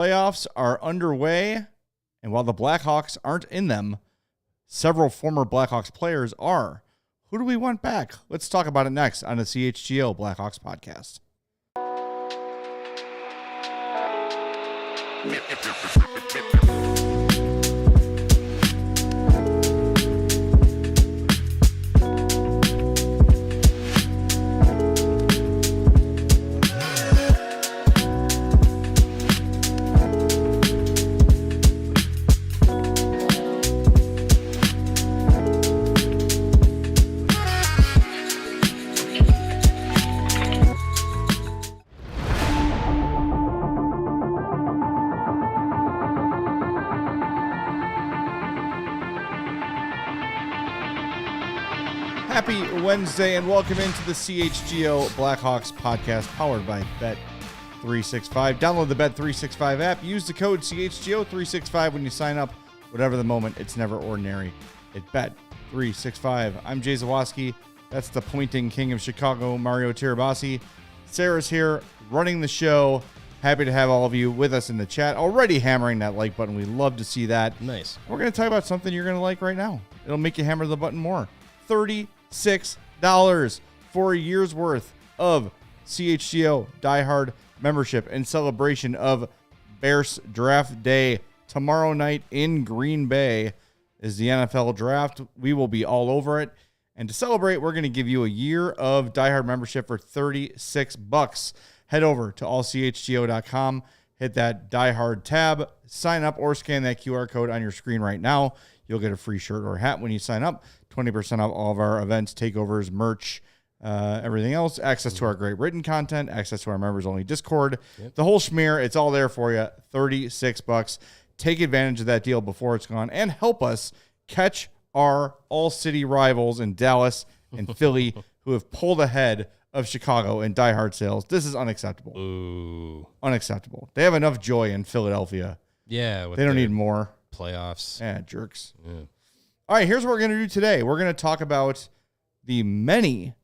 Playoffs are underway, and while the Blackhawks aren't in them, several former Blackhawks players are. Who do we want back? Let's talk about it next on the CHGO Blackhawks Podcast. Happy Wednesday and welcome into the CHGO Blackhawks Podcast powered by Bet365. Download the Bet365 app. Use the code CHGO365 when you sign up. Whatever the moment, it's never ordinary at Bet365. I'm Jay Zawoski. That's the pointing king of Chicago, Mario Tirabassi. Sarah's here running the show. Happy to have all of you with us in the chat. Already hammering that like button. We love to see that. Nice. We're going to talk about something you're going to like right now. It'll make you hammer the button more. $36 for a year's worth of CHGO Diehard membership in celebration of Bears Draft Day. Tomorrow night in Green Bay is the NFL Draft. We will be all over it. And to celebrate, we're going to give you a year of Diehard membership for $36. Head over to allchgo.com, hit that Diehard tab, sign up or scan that QR code on your screen right now. You'll get a free shirt or hat when you sign up. 20% off all of our events, takeovers, merch, everything else. Access to our great written content, access to our members-only Discord. Yep. The whole schmear, it's all there for you. $36. Take advantage of that deal before it's gone and help us catch our all-city rivals in Dallas and Philly who have pulled ahead of Chicago in diehard sales. This is unacceptable. Ooh. Unacceptable. They have enough joy in Philadelphia. Yeah. They don't need more. Playoffs. Yeah, jerks. Yeah. All right, here's what we're going to do today. We're going to talk about the many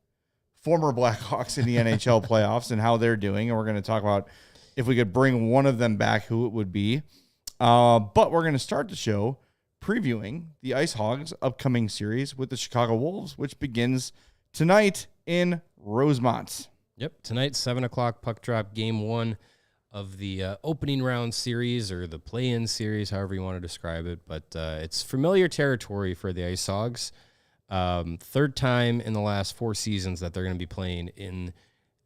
former Blackhawks in the NHL playoffs and how they're doing. And we're going to talk about if we could bring one of them back, who it would be. But we're going to start the show previewing the IceHogs upcoming series with the Chicago Wolves, which begins tonight in Rosemont. Yep, tonight, 7 o'clock puck drop, game one of the opening round series or the play-in series, however you want to describe it. But it's familiar territory for the IceHogs. Third time in the last 4 seasons that they're going to be playing in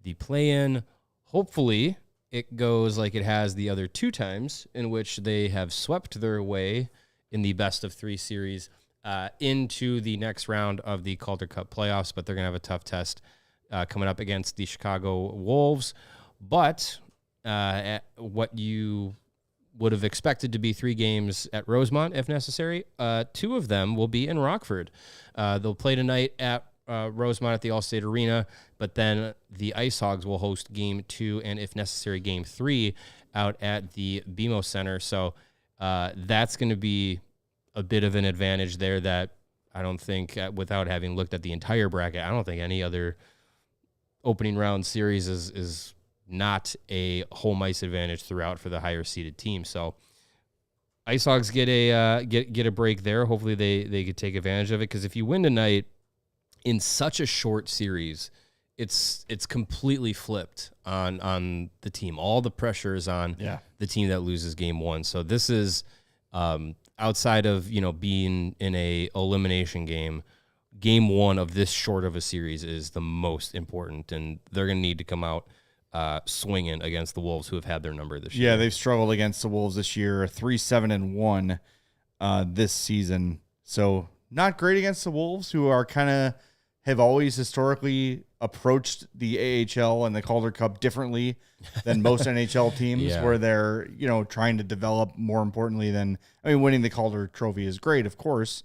the play-in. Hopefully, it goes like it has the other 2 times in which they have swept their way in the best-of-3 series into the next round of the Calder Cup playoffs. But they're going to have a tough test coming up against the Chicago Wolves. But what you would have expected to be 3 games at Rosemont, if necessary, 2 of them will be in Rockford. They'll play tonight at Rosemont at the Allstate Arena, but then the IceHogs will host game 2 and, if necessary, game 3 out at the BMO Center. So that's going to be a bit of an advantage there that I don't think, without having looked at the entire bracket, I don't think any other opening round series is not a home ice advantage throughout for the higher seeded team. So IceHogs get a break there. Hopefully they could take advantage of it, because if you win tonight in such a short series, it's completely flipped on the team. All the pressure is on the team that loses game 1. So this is outside of being in a elimination game. Game 1 of this short of a series is the most important, and they're going to need to come out swinging against the Wolves, who have had their number this year. Yeah, they've struggled against the Wolves this year, 3-7-1 this season. So not great against the Wolves, who are have always historically approached the AHL and the Calder Cup differently than most NHL teams, where they're trying to develop more importantly than winning the Calder Trophy is great, of course.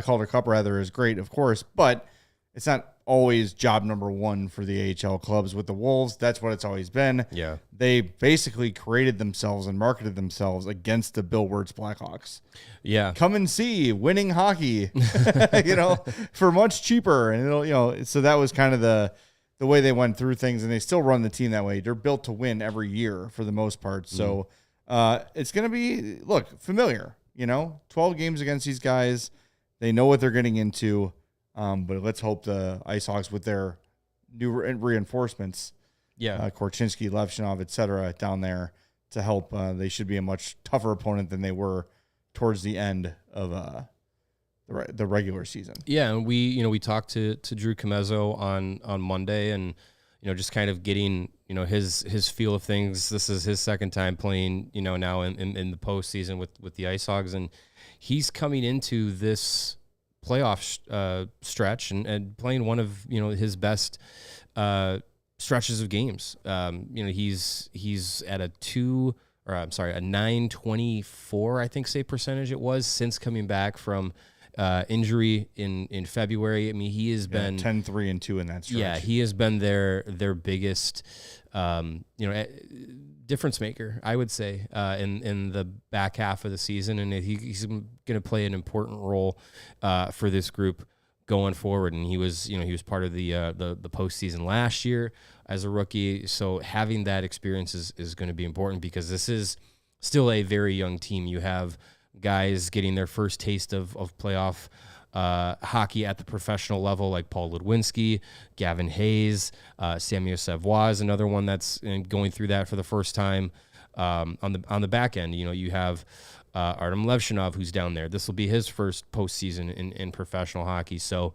Calder Cup rather is great, of course, but it's not always job number 1 for the AHL clubs. With the Wolves, that's what it's always been. Yeah. They basically created themselves and marketed themselves against the Bill Wirtz Blackhawks. Yeah. Come and see winning hockey, for much cheaper. And it'll, so that was kind of the way they went through things, and they still run the team that way. They're built to win every year for the most part. So It's going to be, familiar, 12 games against these guys. They know what they're getting into. But let's hope the IceHogs with their new reinforcements, Korchinski, Levshinov, etc., down there to help. They should be a much tougher opponent than they were towards the end of the regular season. Yeah, and we talked to Drew Comezzo on Monday, and just kind of getting his feel of things. This is his second time playing now in the postseason with the IceHogs, and he's coming into this playoff stretch and playing one of his best stretches of games. He's at a 924 I think save percentage it was since coming back from injury in February. I mean, he has been 10-3-2 in that stretch. Yeah, he has been their biggest difference maker, I would say, in the back half of the season, and he's going to play an important role for this group going forward. And he was part of the postseason last year as a rookie, so having that experience is going to be important because this is still a very young team. You have guys getting their first taste of playoff hockey at the professional level, like Paul Ludwinski, Gavin Hayes, Samuel Savoie is another one that's going through that for the first time. On the back end, you have Artem Levshinov, who's down there. This will be his first postseason in professional hockey. So,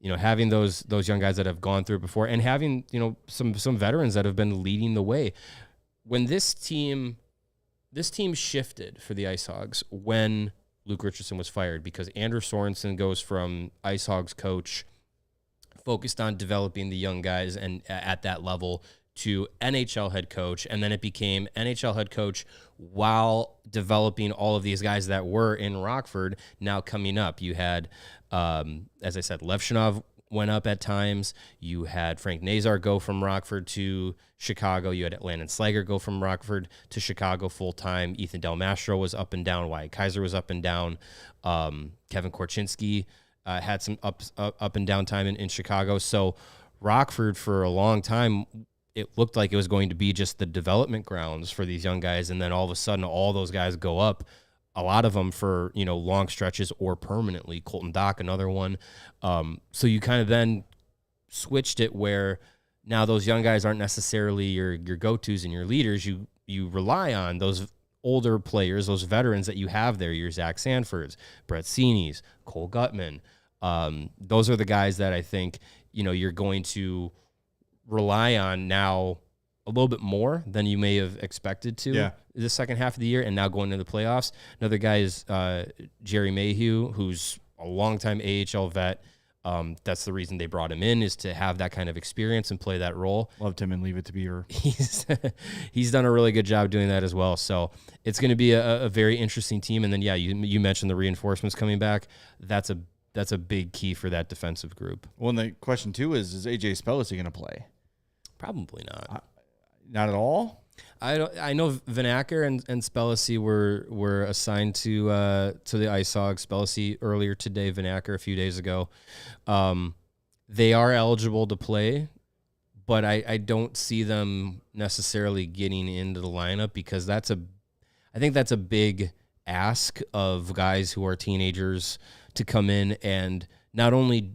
having those young guys that have gone through it before, and having some veterans that have been leading the way. When this team shifted for the IceHogs when Luke Richardson was fired, because Andrew Sorensen goes from IceHogs coach focused on developing the young guys and at that level to NHL head coach, and then it became NHL head coach while developing all of these guys that were in Rockford now coming up. You had, as I said, Levshinov went up at times. You had Frank Nazar go from Rockford to Chicago. You had Landon Slager go from Rockford to Chicago full-time. Ethan Del Mastro was up and down. Wyatt Kaiser was up and down. Kevin Korchinski had some up and down time in Chicago. So Rockford, for a long time, it looked like it was going to be just the development grounds for these young guys, and then all of a sudden all those guys go up, a lot of them for long stretches or permanently. Colton Dock, another one. So you kind of then switched it where now those young guys aren't necessarily your go-tos and your leaders. You rely on those older players, those veterans that you have there, your Zach Sanfords, Brett Seeney's, Cole Gutman. Those are the guys that I think you're going to rely on now a little bit more than you may have expected to the second half of the year, and now going into the playoffs. Another guy is Jerry Mayhew, who's a longtime AHL vet. That's the reason they brought him in, is to have that kind of experience and play that role. Loved him and Leave It to Beaver. He's done a really good job doing that as well. So it's going to be a very interesting team. And then, you mentioned the reinforcements coming back. That's a big key for that defensive group. Well, and the question too is AJ Spellicy going to play? Probably not. Not at all. I know Vanacker and Spellicy were assigned to the IceHogs. Spellicy earlier today, Vanacker a few days ago. They are eligible to play, but I don't see them necessarily getting into the lineup, because I think that's a big ask of guys who are teenagers to come in and not only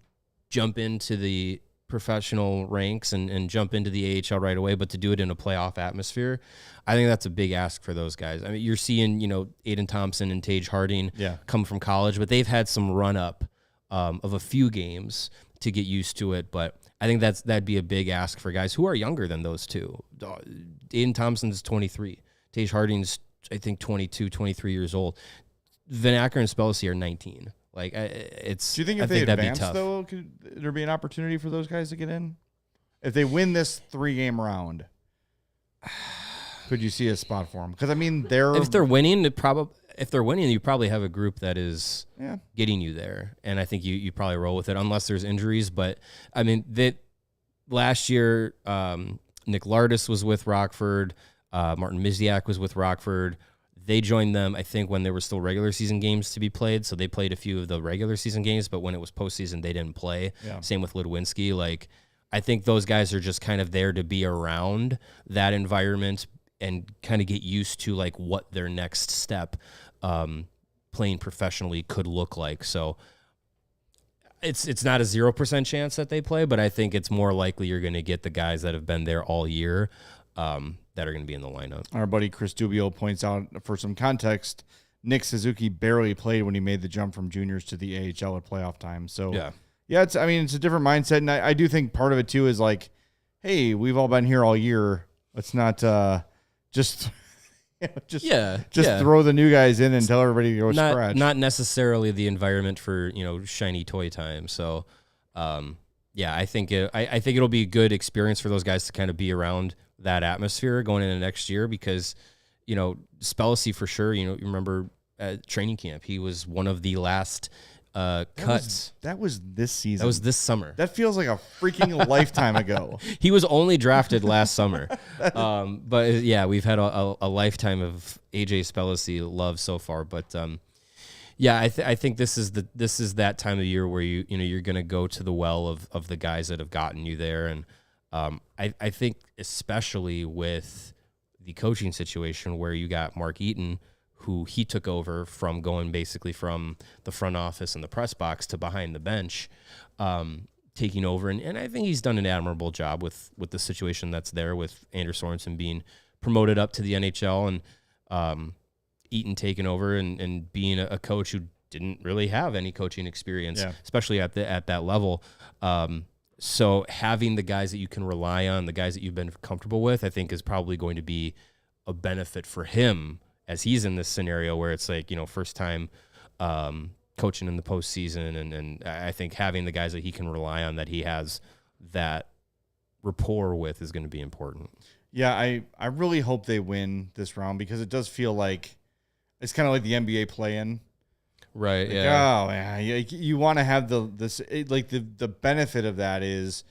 jump into the professional ranks and jump into the AHL right away, but to do it in a playoff atmosphere. I think that's a big ask for those guys. I mean, you're seeing, Aiden Thompson and Tage Harding come from college, but they've had some run up of a few games to get used to it. But I think that'd be a big ask for guys who are younger than those two. Aiden Thompson's 23. Tage Harding's, I think, 22, 23 years old. Vanacker and Spellicy are 19. Like, it's. Do you think if they advance, though, could there be an opportunity for those guys to get in? If they win this 3-game round, could you see a spot for them? Because if they're winning, you probably have a group that is getting you there, and I think you probably roll with it unless there's injuries. But that last year, Nick Lardis was with Rockford, Martin Miziak was with Rockford. They joined them, I think, when there were still regular season games to be played. So they played a few of the regular season games, but when it was postseason, they didn't play. Yeah. Same with Ludwinski. Like, I think those guys are just kind of there to be around that environment and kind of get used to like what their next step playing professionally could look like. So it's not a 0% chance that they play, but I think it's more likely you're going to get the guys that have been there all year that are going to be in the lineup. Our buddy Chris Dubio points out, for some context, Nick Suzuki barely played when he made the jump from juniors to the AHL at playoff time. So yeah, it's a different mindset, and I do think part of it too is like, hey, we've all been here all year. Let's not just throw the new guys in and tell everybody to go scratch. Not necessarily the environment for shiny toy time. So, I think it'll be a good experience for those guys to kind of be around that atmosphere going into next year, because Spellacy for sure. You remember at training camp, he was one of the last cuts. That was this season. That was this summer. That feels like a freaking lifetime ago. He was only drafted last summer. But yeah, we've had a lifetime of AJ Spellacy love so far. But I think this is that time of year where you're going to go to the well of the guys that have gotten you there. And I think especially with the coaching situation where you got Mark Eaton, who he took over from going basically from the front office and the press box to behind the bench, taking over. And I think he's done an admirable job with the situation that's there with Anders Sorensen being promoted up to the NHL and Eaton taking over and being a coach who didn't really have any coaching experience, especially at that level. So having the guys that you can rely on, the guys that you've been comfortable with, I think is probably going to be a benefit for him as he's in this scenario where it's like, first time coaching in the postseason. And I think having the guys that he can rely on, that he has that rapport with, is going to be important. Yeah, I really hope they win this round, because it does feel like it's kind of like the NBA play-in. Right, like, yeah. Oh, man, you want to have the benefit of that is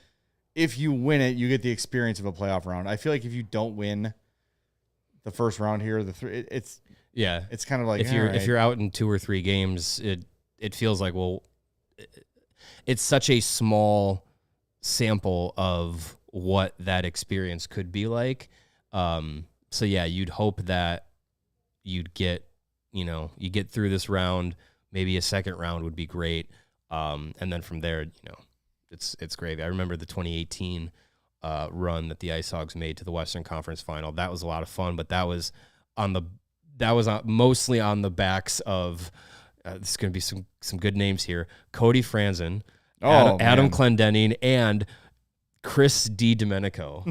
if you win it, you get the experience of a playoff round. I feel like if you don't win the first round here, it's kind of like if you're out in 2 or 3 games, it feels like, well, it's such a small sample of what that experience could be like. So yeah, you'd hope that you'd get you get through this round. Maybe a second round would be great, and then from there, it's great. I remember the 2018 run that the IceHogs made to the Western Conference Final. That was a lot of fun, but that was mostly on the backs of there's going to be some good names here: Cody Franzen, Adam Clendenning, and Chris DiDomenico.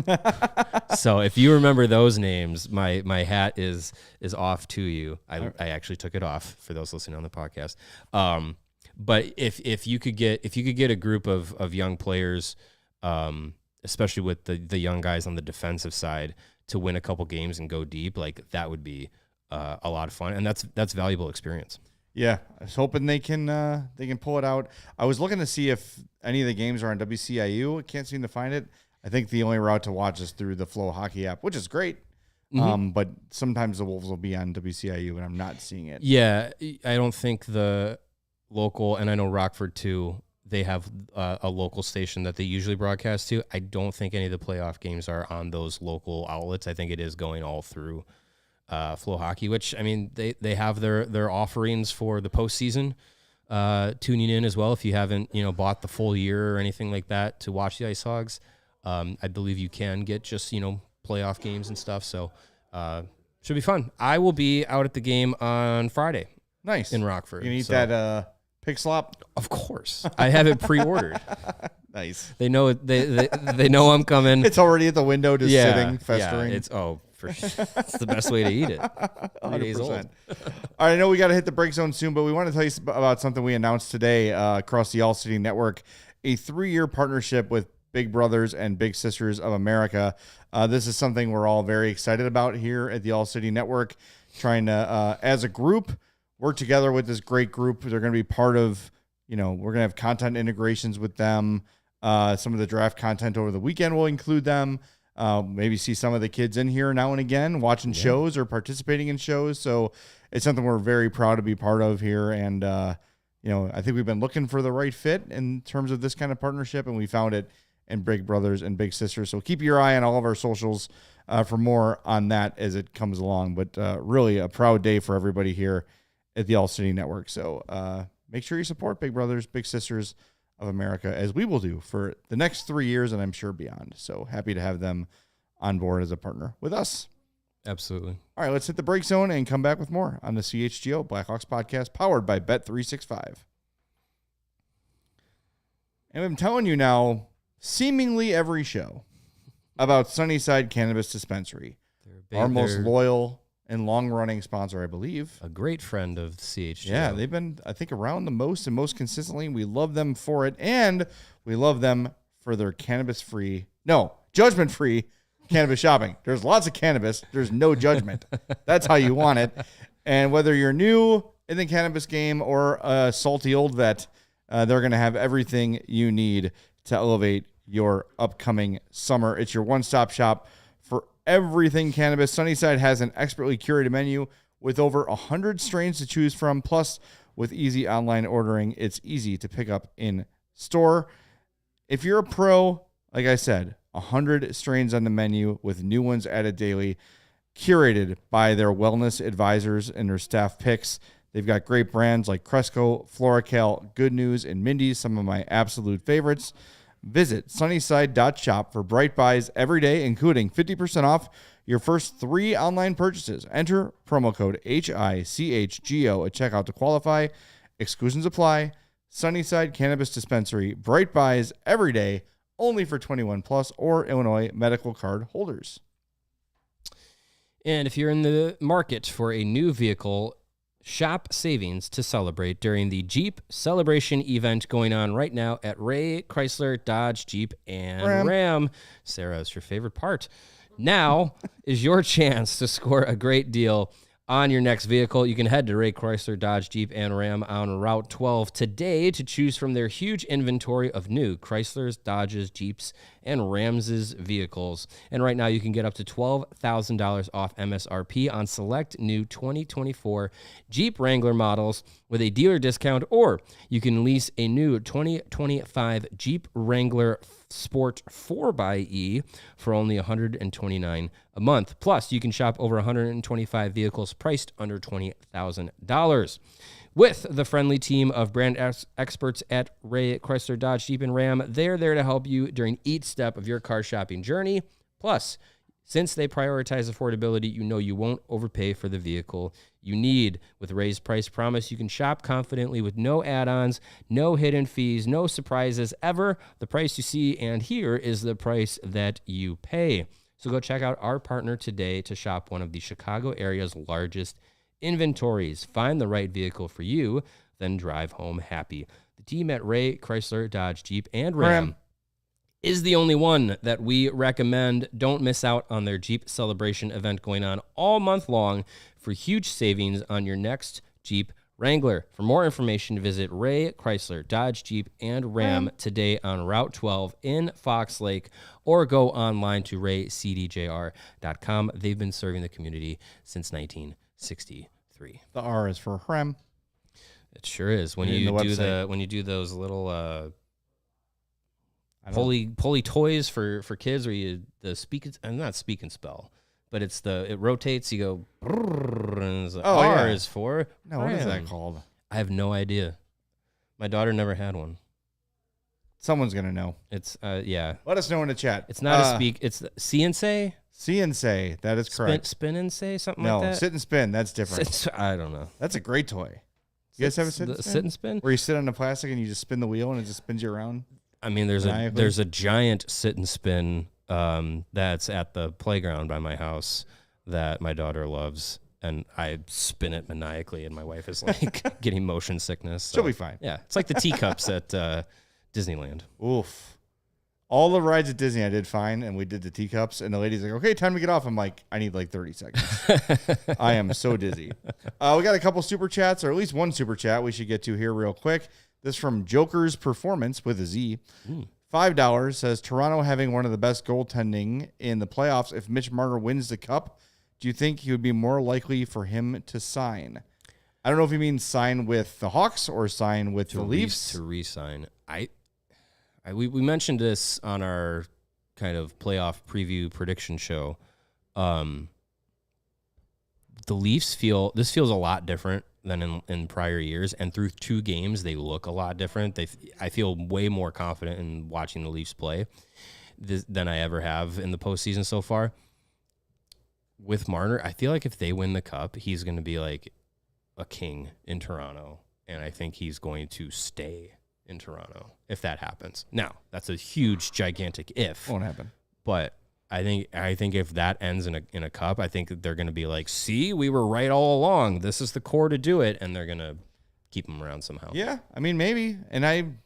So if you remember those names, my hat is off to you. I actually took it off for those listening on the podcast. But if you could get a group of young players, especially with the young guys on the defensive side, to win a couple games and go deep, like that would be a lot of fun, and that's valuable experience. Yeah, I was hoping they can pull it out. I was looking to see if any of the games are on WCIU. I can't seem to find it. I think the only route to watch is through the Flow Hockey app, which is great. Mm-hmm. But sometimes the Wolves will be on WCIU, and I'm not seeing it. Yeah, I don't think the local, and I know Rockford too, they have a local station that they usually broadcast to. I don't think any of the playoff games are on those local outlets. I think it is going all through Flow Hockey, which, I mean, they have their offerings for the postseason tuning in as well. If you haven't bought the full year or anything like that to watch the IceHogs, I believe you can get just playoff games and stuff. So should be fun. I will be out at the game on Friday. Nice. In Rockford. You can eat that pig slop? Of course. I have it pre-ordered. Nice. They know it. They know I'm coming. It's already at the window, just sitting, festering. Yeah, it's the best way to eat it. 3 days old. All right, I know we got to hit the break zone soon, but we want to tell you about something we announced today across the ALLCITY network, a 3-year partnership with Big Brothers and Big Sisters of America. This is something we're all very excited about here at the ALLCITY network, trying to, as a group, work together with this great group. They're going to be part of, we're going to have content integrations with them. Some of the draft content over the weekend will include them. Maybe see some of the kids in here now and again watching shows or participating in shows. So it's something we're very proud to be part of here. And, I think we've been looking for the right fit in terms of this kind of partnership, and we found it and big brothers and big sisters. So keep your eye on all of our socials for more on that as it comes along. But really a proud day for everybody here at the All-City Network. So make sure you support Big Brothers, Big Sisters of America, as we will do for the next 3 years, and I'm sure beyond. So happy to have them on board as a partner with us. Absolutely. All right, let's hit the break zone and come back with more on the CHGO Blackhawks podcast, powered by Bet365. And I'm telling you now, seemingly every show about Sunnyside Cannabis Dispensary, our most loyal and long-running sponsor, I believe. A great friend of CHGO. Yeah, they've been, I think, around the most and most consistently. We love them for it, and we love them for their judgment-free cannabis shopping. There's lots of cannabis. There's no judgment. That's how you want it. And whether you're new in the cannabis game or a salty old vet, they're going to have everything you need to elevate your upcoming summer. It's your one-stop shop for everything cannabis. Sunnyside has an expertly curated menu with over 100 strains to choose from. Plus, with easy online ordering, it's easy to pick up in store. If you're a pro, like I said, 100 strains on the menu with new ones added daily, curated by their wellness advisors and their staff picks. They've got great brands like Cresco, Floracal, Good News, and Mindy's, some of my absolute favorites. Visit sunnyside.shop for bright buys every day, including 50% off your first 3 online purchases. Enter promo code HICHGO at checkout to qualify. Exclusions apply. Sunnyside Cannabis Dispensary. Bright buys every day, only for 21 plus or Illinois medical card holders. And if you're in the market for a new vehicle, shop savings to celebrate during the Jeep Celebration event going on right now at Ray Chrysler, Dodge, Jeep, and Ram. Sarah, it's your favorite part. Now is your chance to score a great deal on your next vehicle. You can head to Ray Chrysler, Dodge, Jeep, and Ram on Route 12 today to choose from their huge inventory of new Chryslers, Dodges, Jeeps, and Rams' vehicles. And right now you can get up to $12,000 off MSRP on select new 2024 Jeep Wrangler models with a dealer discount, or you can lease a new 2025 Jeep Wrangler Sport 4xE for only $129 a month. Plus, you can shop over 125 vehicles priced under $20,000. With the friendly team of brand experts at Ray Chrysler, Dodge, Jeep, and Ram, they're there to help you during each step of your car shopping journey. Plus, since they prioritize affordability, you know you won't overpay for the vehicle you need. With Ray's Price Promise, you can shop confidently with no add-ons, no hidden fees, no surprises ever. The price you see and hear is the price that you pay. So go check out our partner today to shop one of the Chicago area's largest inventories. Find the right vehicle for you, then drive home happy. The team at Ray Chrysler, Dodge, Jeep, and Ram is the only one that we recommend. Don't miss out on their Jeep Celebration event going on all month long for huge savings on your next Jeep Wrangler. For more information, visit Ray Chrysler, Dodge, Jeep, and Ram today on Route 12 in Fox Lake, or go online to raycdjr.com. They've been serving the community since 1963. The R is for Ram. It sure is. When you do those little pulley toys for kids, where not speak and spell, but it rotates. You go, and the R is for. No, what is that called? I have no idea. My daughter never had one. Someone's gonna know. It's yeah. Let us know in the chat. It's not a speak. It's see and say. See and say. That is correct. Spin and say something like that. No, sit and spin. That's different. I don't know. That's a great toy. You guys have a sit and spin? Sit and spin? Where you sit on the plastic and you just spin the wheel and it just spins you around? I mean, there's a giant sit and spin that's at the playground by my house that my daughter loves, and I spin it maniacally, and my wife is like getting motion sickness. So, she'll be fine. Yeah, it's like the teacups at Disneyland. Oof. All the rides at Disney I did fine, and we did the teacups, and the lady's like, okay, time to get off. I'm like, I need like 30 seconds. I am so dizzy. We got a couple super chats, or at least one super chat we should get to here real quick. This from Joker's Performance with a Z. $5 says, Toronto having one of the best goaltending in the playoffs. If Mitch Marner wins the cup, do you think he would be more likely for him to sign? I don't know if he means sign with the Hawks or sign with the Leafs. To re-sign. we mentioned this on our kind of playoff preview prediction show. The Leafs feels a lot different than in prior years, and through 2 games they look a lot different. I feel way more confident in watching the Leafs play than I ever have in the postseason so far. With Marner, I feel like if they win the cup, he's going to be like a king in Toronto, and I think he's going to stay in Toronto if that happens. Now, that's a huge, gigantic if. Won't happen. But I think if that ends in a cup, I think they're going to be like, see, we were right all along. This is the core to do it, and they're going to keep him around somehow. Yeah, I mean, maybe. And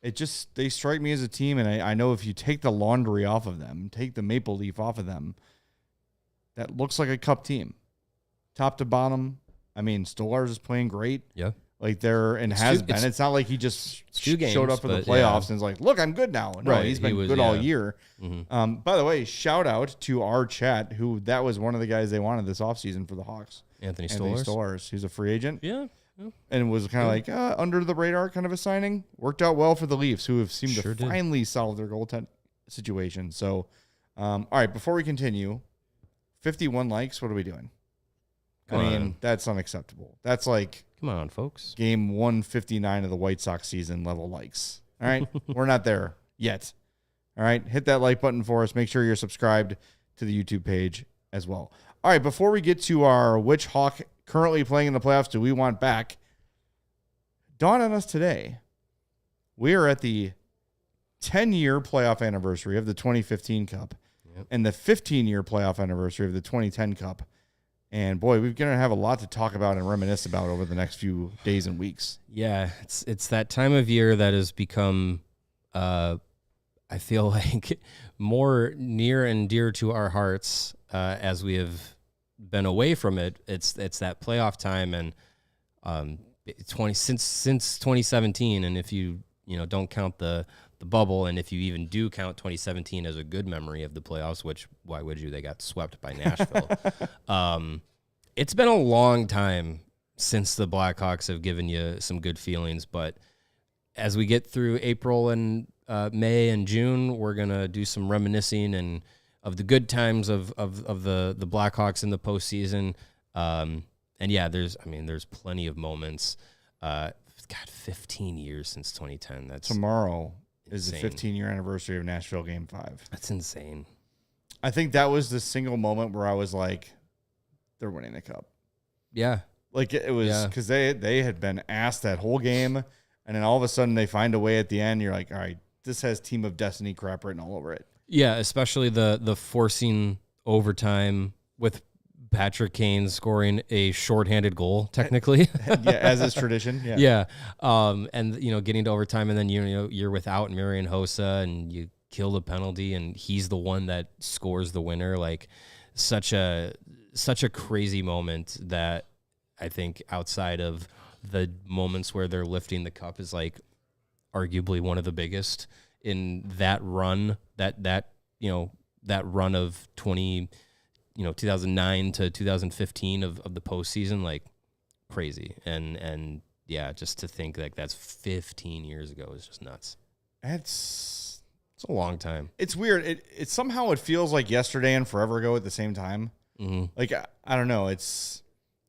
they strike me as a team, and I know if you take the laundry off of them, take the maple leaf off of them, that looks like a cup team. Top to bottom. I mean, Stolarz is playing great. Yeah. Like has been. It's not like he just showed up for the playoffs and is like, look, I'm good now. No, right. He's been good all year. Mm-hmm. By the way, shout out to our chat, who that was one of the guys they wanted this offseason for the Hawks. Anthony Stolarz. He's a free agent. Yeah. And was kind of like under the radar kind of a signing. Worked out well for the Leafs, who have seemed to finally solve their goaltend situation. So, all right, before we continue, 51 likes. What are we doing? I mean, that's unacceptable. That's like, come on, folks. Game 159 of the White Sox season level likes. All right, we're not there yet. All right, hit that like button for us. Make sure you're subscribed to the YouTube page as well. All right, before we get to our which Hawk currently playing in the playoffs do we want back, dawned on us today. We are at the 10-year playoff anniversary of the 2015 Cup and the 15-year playoff anniversary of the 2010 Cup. And boy, we're going to have a lot to talk about and reminisce about over the next few days and weeks. Yeah, it's that time of year that has become, I feel like, more near and dear to our hearts as we have been away from it. It's that playoff time, and since 2017, and if you don't count the bubble, and if you even do count 2017 as a good memory of the playoffs, which why would you? They got swept by Nashville. It's been a long time since the Blackhawks have given you some good feelings, but as we get through April and May and June, we're gonna do some reminiscing and of the good times of the Blackhawks in the postseason. And yeah, there's plenty of moments. God, 15 years since 2010. That's tomorrow is insane. the 15-year anniversary of Nashville Game 5. That's insane. I think that was the single moment where I was like, they're winning the cup. Yeah. Like it was because they had been asked that whole game, and then all of a sudden they find a way at the end. You're like, all right, this has Team of Destiny crap written all over it. Yeah, especially the forcing overtime with Patrick Kane scoring a shorthanded goal, technically. Yeah, as is tradition. Yeah. Yeah. And getting to overtime, and then you're without Marian Hossa, and you kill the penalty, and he's the one that scores the winner. Like such a crazy moment that I think outside of the moments where they're lifting the cup is like arguably one of the biggest in that run, that run of 2009 to 2015 of the postseason, like crazy. And yeah, just to think like that's 15 years ago is just nuts. It's a long time. It's weird. It somehow it feels like yesterday and forever ago at the same time. Mm-hmm. Like, I don't know.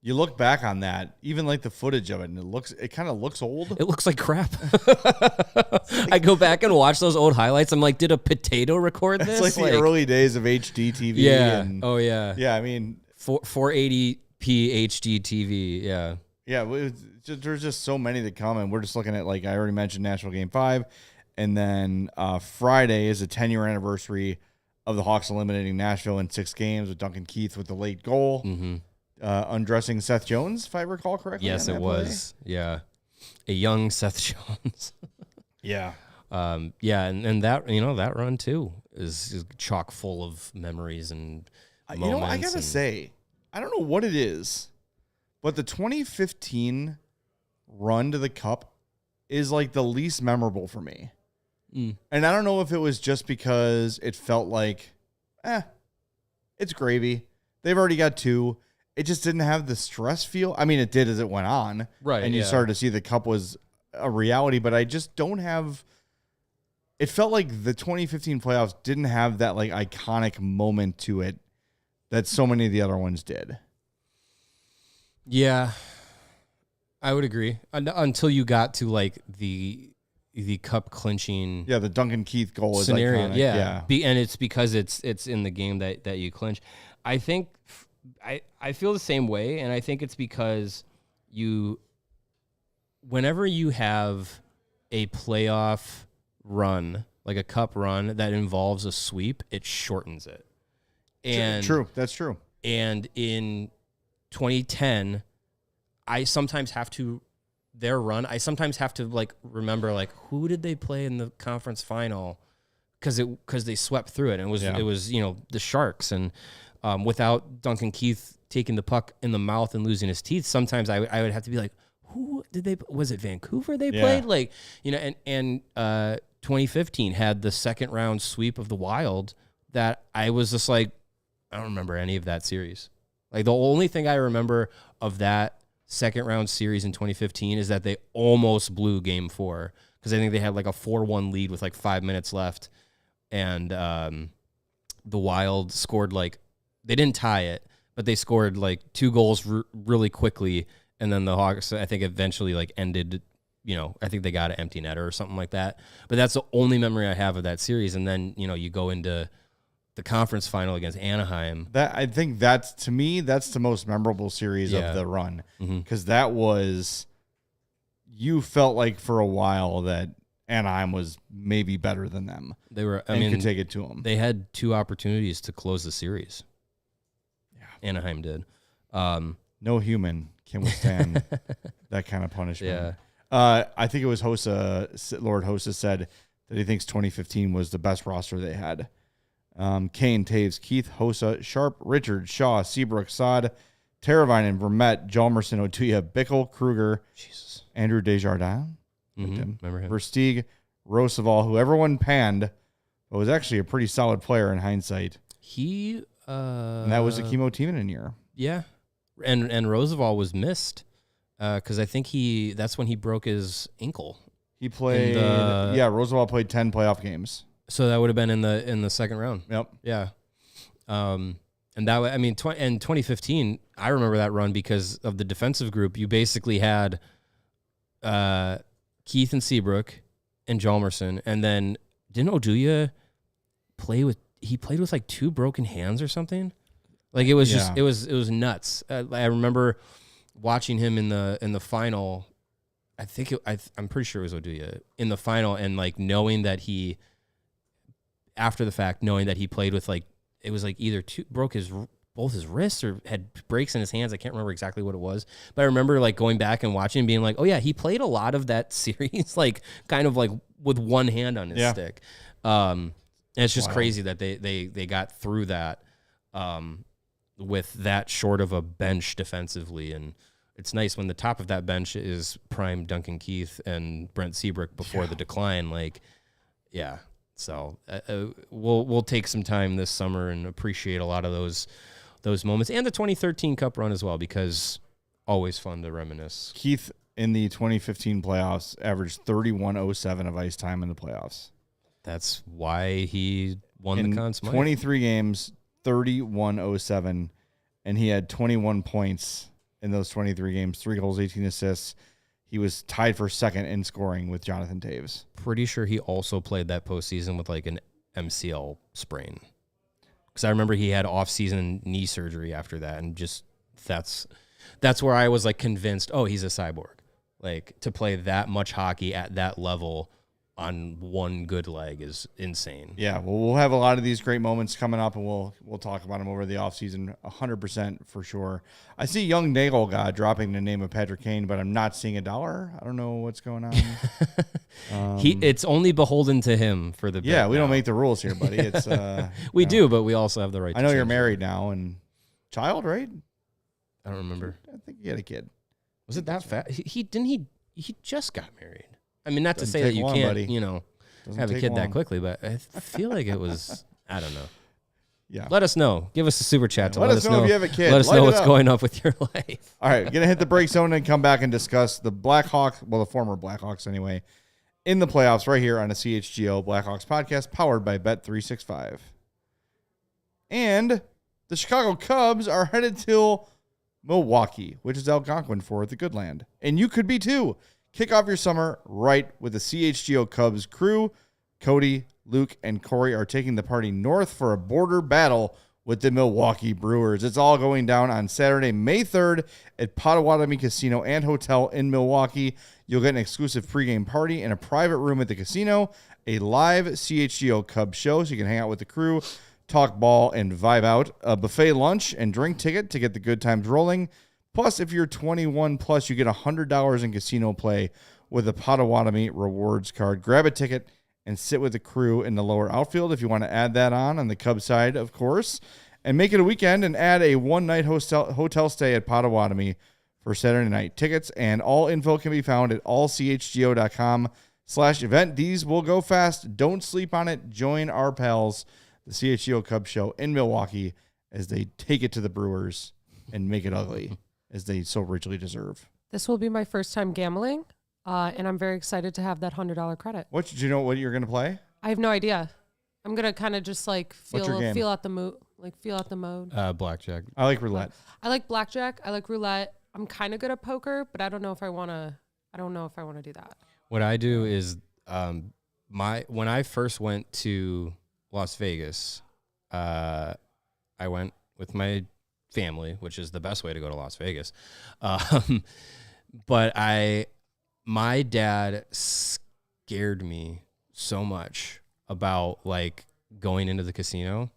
You look back on that, even like the footage of it, and it kind of looks old. It looks like crap. I go back and watch those old highlights. I'm like, did a potato record this? It's like the early days of HD TV. Yeah. And, oh yeah. Yeah. I mean, 480p HD TV. Yeah. Yeah. There's just so many that come, and we're just looking at, like I already mentioned, Nashville Game 5, and then Friday is a 10-year anniversary of the Hawks eliminating Nashville in 6 games with Duncan Keith with the late goal. Mm-hmm. Undressing Seth Jones, if I recall correctly. Yes, it was. Yeah. A young Seth Jones. Yeah. Yeah. And that, that run too is chock full of memories and moments. I got to say, I don't know what it is, but the 2015 run to the cup is like the least memorable for me. Mm. And I don't know if it was just because it felt like, it's gravy. They've already got 2. It just didn't have the stress feel. I mean, it did as it went on. Right. And you started to see the cup was a reality, but I just don't have it felt like the 2015 playoffs didn't have that like iconic moment to it that so many of the other ones did. Yeah, I would agree. Until you got to like the cup clinching. Yeah, the Duncan Keith goal scenario. Is iconic. Yeah. And it's because it's in the game that you clinch. I think I feel the same way, and I think it's because whenever you have a playoff run, like a cup run that involves a sweep, it shortens it. And true, that's true. And in 2010, I sometimes have to like remember like who did they play in the conference final because they swept through it, and it was the Sharks, and without Duncan Keith taking the puck in the mouth and losing his teeth, sometimes I would have to be like, who did they, was it Vancouver they played? Like, and 2015 had the second round sweep of the Wild that I was just like, I don't remember any of that series. Like the only thing I remember of that second round series in 2015 is that they almost blew game 4 because I think they had like a 4-1 lead with like 5 minutes left, and the Wild scored like, they didn't tie it, but they scored like 2 goals really quickly, and then the Hawks I think eventually like ended, I think they got an empty netter or something like that. But that's the only memory I have of that series. And then you go into the conference final against Anaheim. That I think that's, to me, that's the most memorable series of the run, because that was, you felt like for a while that Anaheim was maybe better than them. They were, could take it to them. They had 2 opportunities to close the series. Yeah, Anaheim did. No human can withstand that kind of punishment. Yeah. I think it was Lord Hossa said that he thinks 2015 was the best roster they had. Kane, Taves, Keith, Hossa, Sharp, Richard, Shaw, Seabrook, Saad, Teravainen, Vermette, Hjalmarsson, Otuya, Bickle, Kruger, Andrew Desjardins, remember him, Versteeg, Roosevelt, who everyone panned, but was actually a pretty solid player in hindsight. And that was the Kimmo Timonen year. Yeah. And Roosevelt was missed because I think that's when he broke his ankle. He played, Roosevelt played 10 playoff games. So that would have been in the second round. Yep. Yeah. And that, in 2015, I remember that run because of the defensive group. You basically had Keith and Seabrook and Hjalmarsson, and then didn't Oduya play with like 2 broken hands or something? Like it was just, it was nuts. I remember watching him in the final. I'm pretty sure it was Oduya in the final, and like knowing that he, after the fact, knowing that he played with like, it was like either broke both his wrists or had breaks in his hands. I can't remember exactly what it was, but I remember like going back and watching and being like, oh yeah, he played a lot of that series, like kind of like with one hand on his stick. And it's just crazy that they got through that with that short of a bench defensively. And it's nice when the top of that bench is prime Duncan Keith and Brent Seabrook before the decline. Like, yeah. So we'll take some time this summer and appreciate a lot of those moments, and the 2013 Cup run as well, because always fun to reminisce. Keith in the 2015 playoffs averaged 31.07 of ice time in the playoffs. That's why he won the Conn Smythe. 23 games, 31.07, and he had 21 points in those 23 games, 3 goals, 18 assists. He was tied for second in scoring with Jonathan Taves. Pretty sure he also played that postseason with like an MCL sprain, because I remember he had off-season knee surgery after that, and just that's where I was like convinced, oh, he's a cyborg. Like, to play that much hockey at that level on one good leg is insane. Yeah, well, we'll have a lot of these great moments coming up, and we'll talk about them over the offseason 100% for sure. I see young Nagel guy dropping the name of Patrick Kane, but I'm not seeing $1. I don't know what's going on. It's only beholden to him for the we don't make the rules here, buddy. It's we do, but we also have the right to I know you're change married now and child, right? I don't remember. I think you had a kid. Was it that fast? He just got married. I mean, not to say take that you long, can't, buddy. have a take kid that long. quickly, but I feel like it was, I don't know. Yeah. Let us know. Give us a super chat to let us know if you have a kid. Let us Light know it what's up. going on with your life. All right, going to hit the break zone and come back and discuss the Blackhawks, well, the former Blackhawks anyway, in the playoffs right here on a CHGO Blackhawks podcast powered by Bet365. And the Chicago Cubs are headed to Milwaukee, which is Algonquin for the good land. And you could be too. Kick off your summer right with the CHGO Cubs crew. Cody, Luke, and Corey are taking the party north for a border battle with the Milwaukee Brewers. It's all going down on Saturday, May 3rd at Potawatomi Casino and Hotel in Milwaukee. You'll get an exclusive pregame party in a private room at the casino, a live CHGO Cubs show so you can hang out with the crew, talk ball, and vibe out, a buffet lunch and drink ticket to get the good times rolling. Plus, if you're 21 plus, you get $100 in casino play with a Potawatomi rewards card. Grab a ticket and sit with the crew in the lower outfield if you want to add that on the Cubs side, of course. And make it a weekend and add a one-night hotel stay at Potawatomi for Saturday night. Tickets and all info can be found at allchgo.com/event. These will go fast. Don't sleep on it. Join our pals, the CHGO Cubs show in Milwaukee, as they take it to the Brewers and make it ugly, as they so richly deserve. This will be my first time gambling, and I'm very excited to have that $100 credit. Do you know what you're going to play? I have no idea. I'm going to kind of just like feel out the mood. Blackjack. I like roulette. I like blackjack. I like roulette. I'm kind of good at poker, but I don't know if I want to do that. What I do is when I first went to Las Vegas, I went with my family, which is the best way to go to Las Vegas. But my dad scared me so much about like going into the casino,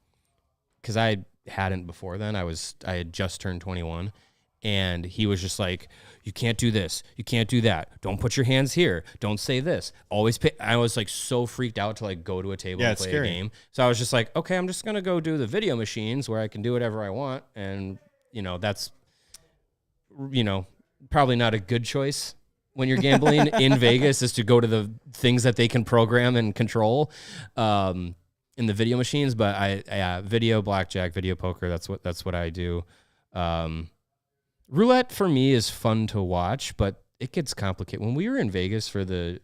because I hadn't before then. I had just turned 21, and he was just like, you can't do this, you can't do that, don't put your hands here, don't say this, always pay. I was like so freaked out to like go to a table and play a game. So I was just like, okay, I'm just gonna go do the video machines where I can do whatever I want, and that's probably not a good choice when you're gambling in Vegas, is to go to the things that they can program and control in the video machines. But video blackjack, video poker, that's what I do. Roulette for me is fun to watch, but it gets complicated. When we were in Vegas for the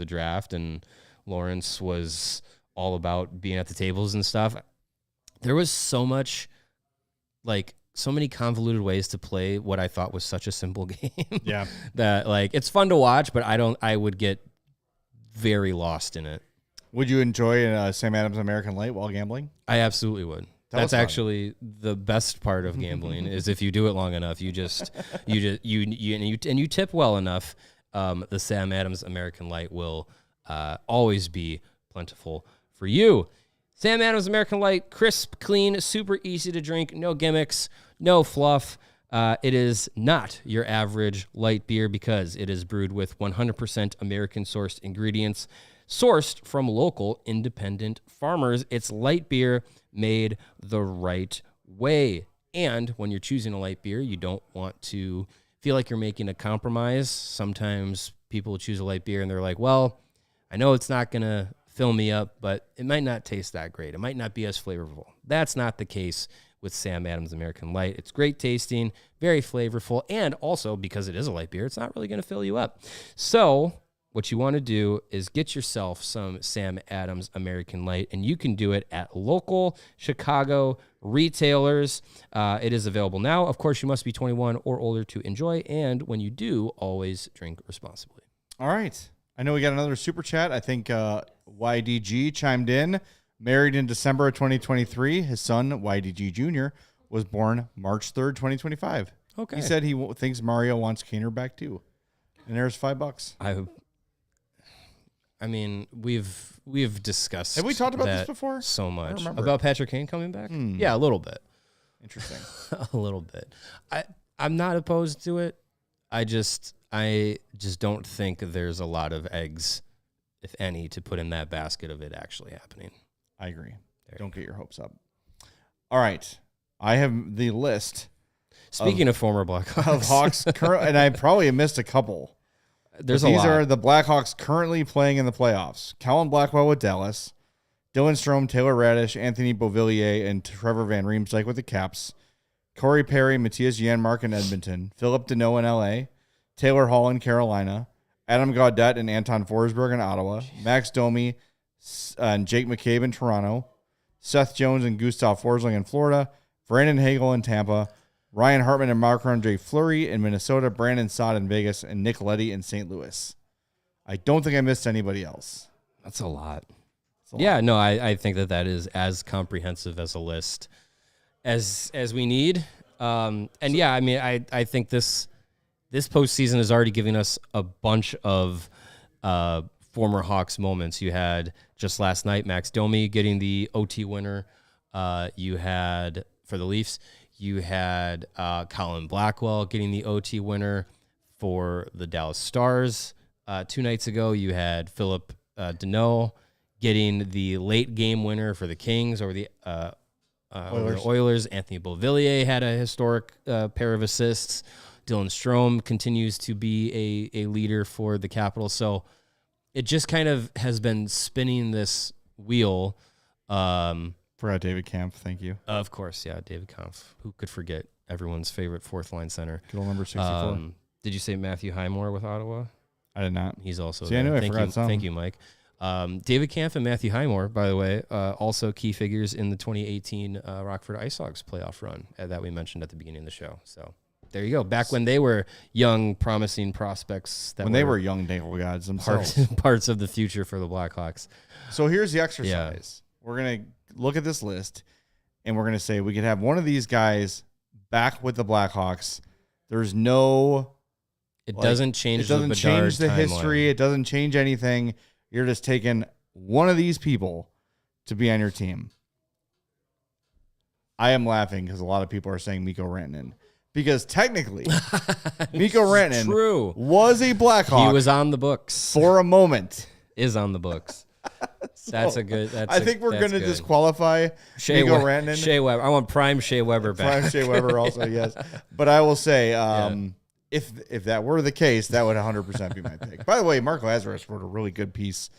draft and Lawrence was all about being at the tables and stuff, there was so many convoluted ways to play what I thought was such a simple game. Yeah. That it's fun to watch, but I would get very lost in it. Would you enjoy Sam Adams American Light while gambling? I absolutely would. That's actually the best part of gambling is if you do it long enough, you tip well enough, the Sam Adams American Light will always be plentiful for you. Sam Adams American Light, crisp, clean, super easy to drink, no gimmicks, no fluff. It is not your average light beer because it is brewed with 100% American-sourced ingredients, sourced from local independent farmers. It's light beer made the right way. And when you're choosing a light beer, you don't want to feel like you're making a compromise. Sometimes people choose a light beer and they're like, well, I know it's not going to fill me up, but it might not taste that great. It might not be as flavorful. That's not the case with Sam Adams American Light. It's great tasting, very flavorful, and also because it is a light beer, it's not really going to fill you up. So what you want to do is get yourself some Sam Adams American Light, and you can do it at local Chicago retailers. It is available now. Of course, you must be 21 or older to enjoy, and when you do, always drink responsibly. All right. I know we got another super chat. I think YDG chimed in. Married in December of 2023. His son, YDG Jr., was born March 3rd, 2025. Okay. He said he thinks Mario wants Kaner back too. And there's $5. I mean, we've discussed. Have we talked about this before? So much about Patrick Kane coming back. Yeah, a little bit. Interesting. A little bit. I'm not opposed to it. I just don't think there's a lot of eggs, if any, to put in that basket of it actually happening. I agree. Don't get your hopes up. All right. I have the list. Speaking of former Blackhawks. Of Hawks, and I probably missed a couple. These are the Blackhawks currently playing in the playoffs. Colin Blackwell with Dallas, Dylan Strome, Taylor Radish, Anthony Beauvillier, and Trevor Van Riemsdyk with the Caps, Corey Perry, Matthias Janmark in Edmonton, Phillip Danault in LA, Taylor Hall in Carolina, Adam Gaudette and Anton Forsberg in Ottawa, Max Domi and Jake McCabe in Toronto, Seth Jones and Gustav Forsling in Florida, Brandon Hagel in Tampa, Ryan Hartman and Marc-Andre Fleury in Minnesota, Brandon Saad in Vegas, and Nick Leddy in St. Louis. I don't think I missed anybody else. That's a lot. Yeah, no, I think that is as comprehensive as a list as we need. I mean, I think this postseason is already giving us a bunch of former Hawks moments. You had just last night Max Domi getting the OT winner. You had for the Leafs. You had Colin Blackwell getting the OT winner for the Dallas Stars. 2 nights ago, you had Phillip Danault getting the late game winner for the Kings over the Oilers. Anthony Beauvillier had a historic pair of assists. Dylan Strome continues to be a leader for the Capitals. So it just kind of has been spinning this wheel. Forgot David Kampf. Thank you. Of course, yeah, David Kampf. Who could forget everyone's favorite fourth line center? Good old number 64. Did you say Matthew Highmore with Ottawa? I did not. He's also See, I knew I forgot some. Thank you, Mike. David Kampf and Matthew Highmore, by the way, also key figures in the 2018 Rockford IceHogs playoff run that we mentioned at the beginning of the show. So there you go. Back when they were young, promising prospects. When they were young dangle gods themselves. Parts of the future for the Blackhawks. So here's the exercise. Yeah. We're going to look at this list, and we're going to say we could have one of these guys back with the Blackhawks. There's no... It doesn't change the history. It doesn't change anything. You're just taking one of these people to be on your team. I am laughing because a lot of people are saying Mikko Rantanen. Because technically, Mikko Rantanen was a Blackhawk. He was on the books. For a moment. Is on the books. That's a good... I think we're going to disqualify Mikko Rantanen. Shea Weber. I want prime Shea Weber back. Prime Shea Weber also, yes. But I will say... If that were the case, that would 100% be my pick. By the way, Marco Azarus wrote a really good piece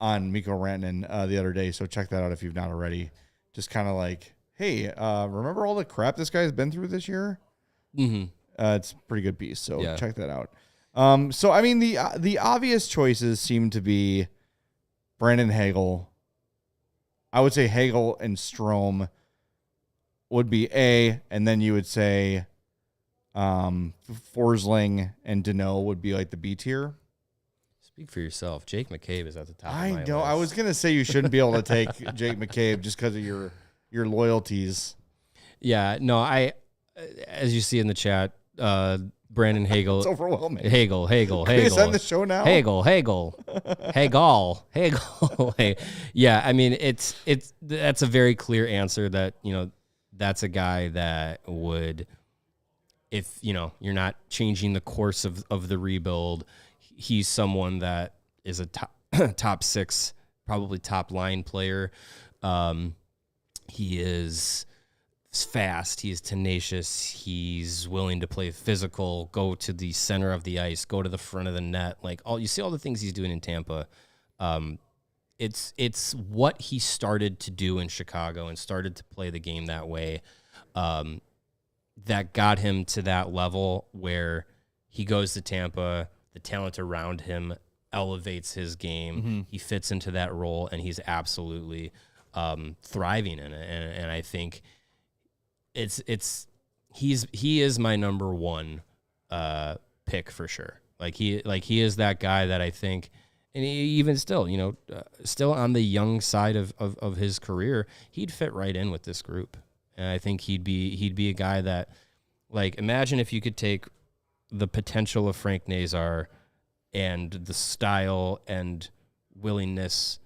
on Mikko Rantanen the other day, so check that out if you've not already. Just kind of like, hey, remember all the crap this guy's been through this year? Mm-hmm. It's a pretty good piece, so check that out. So, I mean, the obvious choices seem to be Brandon Hagel. I would say Hagel and Strome would be A, and then you would say... Forsling and Danault would be like the B tier. Speak for yourself. Jake McCabe is at the top of my I know. list. I was gonna say you shouldn't be able to take Jake McCabe just because of your loyalties. Yeah, no, as you see in the chat, Brandon Hagel. It's overwhelming. Hagel. Can you send the show now? Hagel. Yeah, I mean that's a very clear answer that, that's a guy that would, if, you're not changing the course of the rebuild, he's someone that is a top 6, probably top line player. He is fast. He is tenacious. He's willing to play physical, go to the center of the ice, go to the front of the net. Like you see all the things he's doing in Tampa. It's what he started to do in Chicago and started to play the game that way. That got him to that level where he goes to Tampa, the talent around him elevates his game. Mm-hmm. He fits into that role, and he's absolutely thriving in it. And I think he is my number one pick for sure. He is that guy that I think, and even still, still on the young side of his career, he'd fit right in with this group. And I think he'd be a guy that, imagine if you could take the potential of Frank Nazar and the style and willingness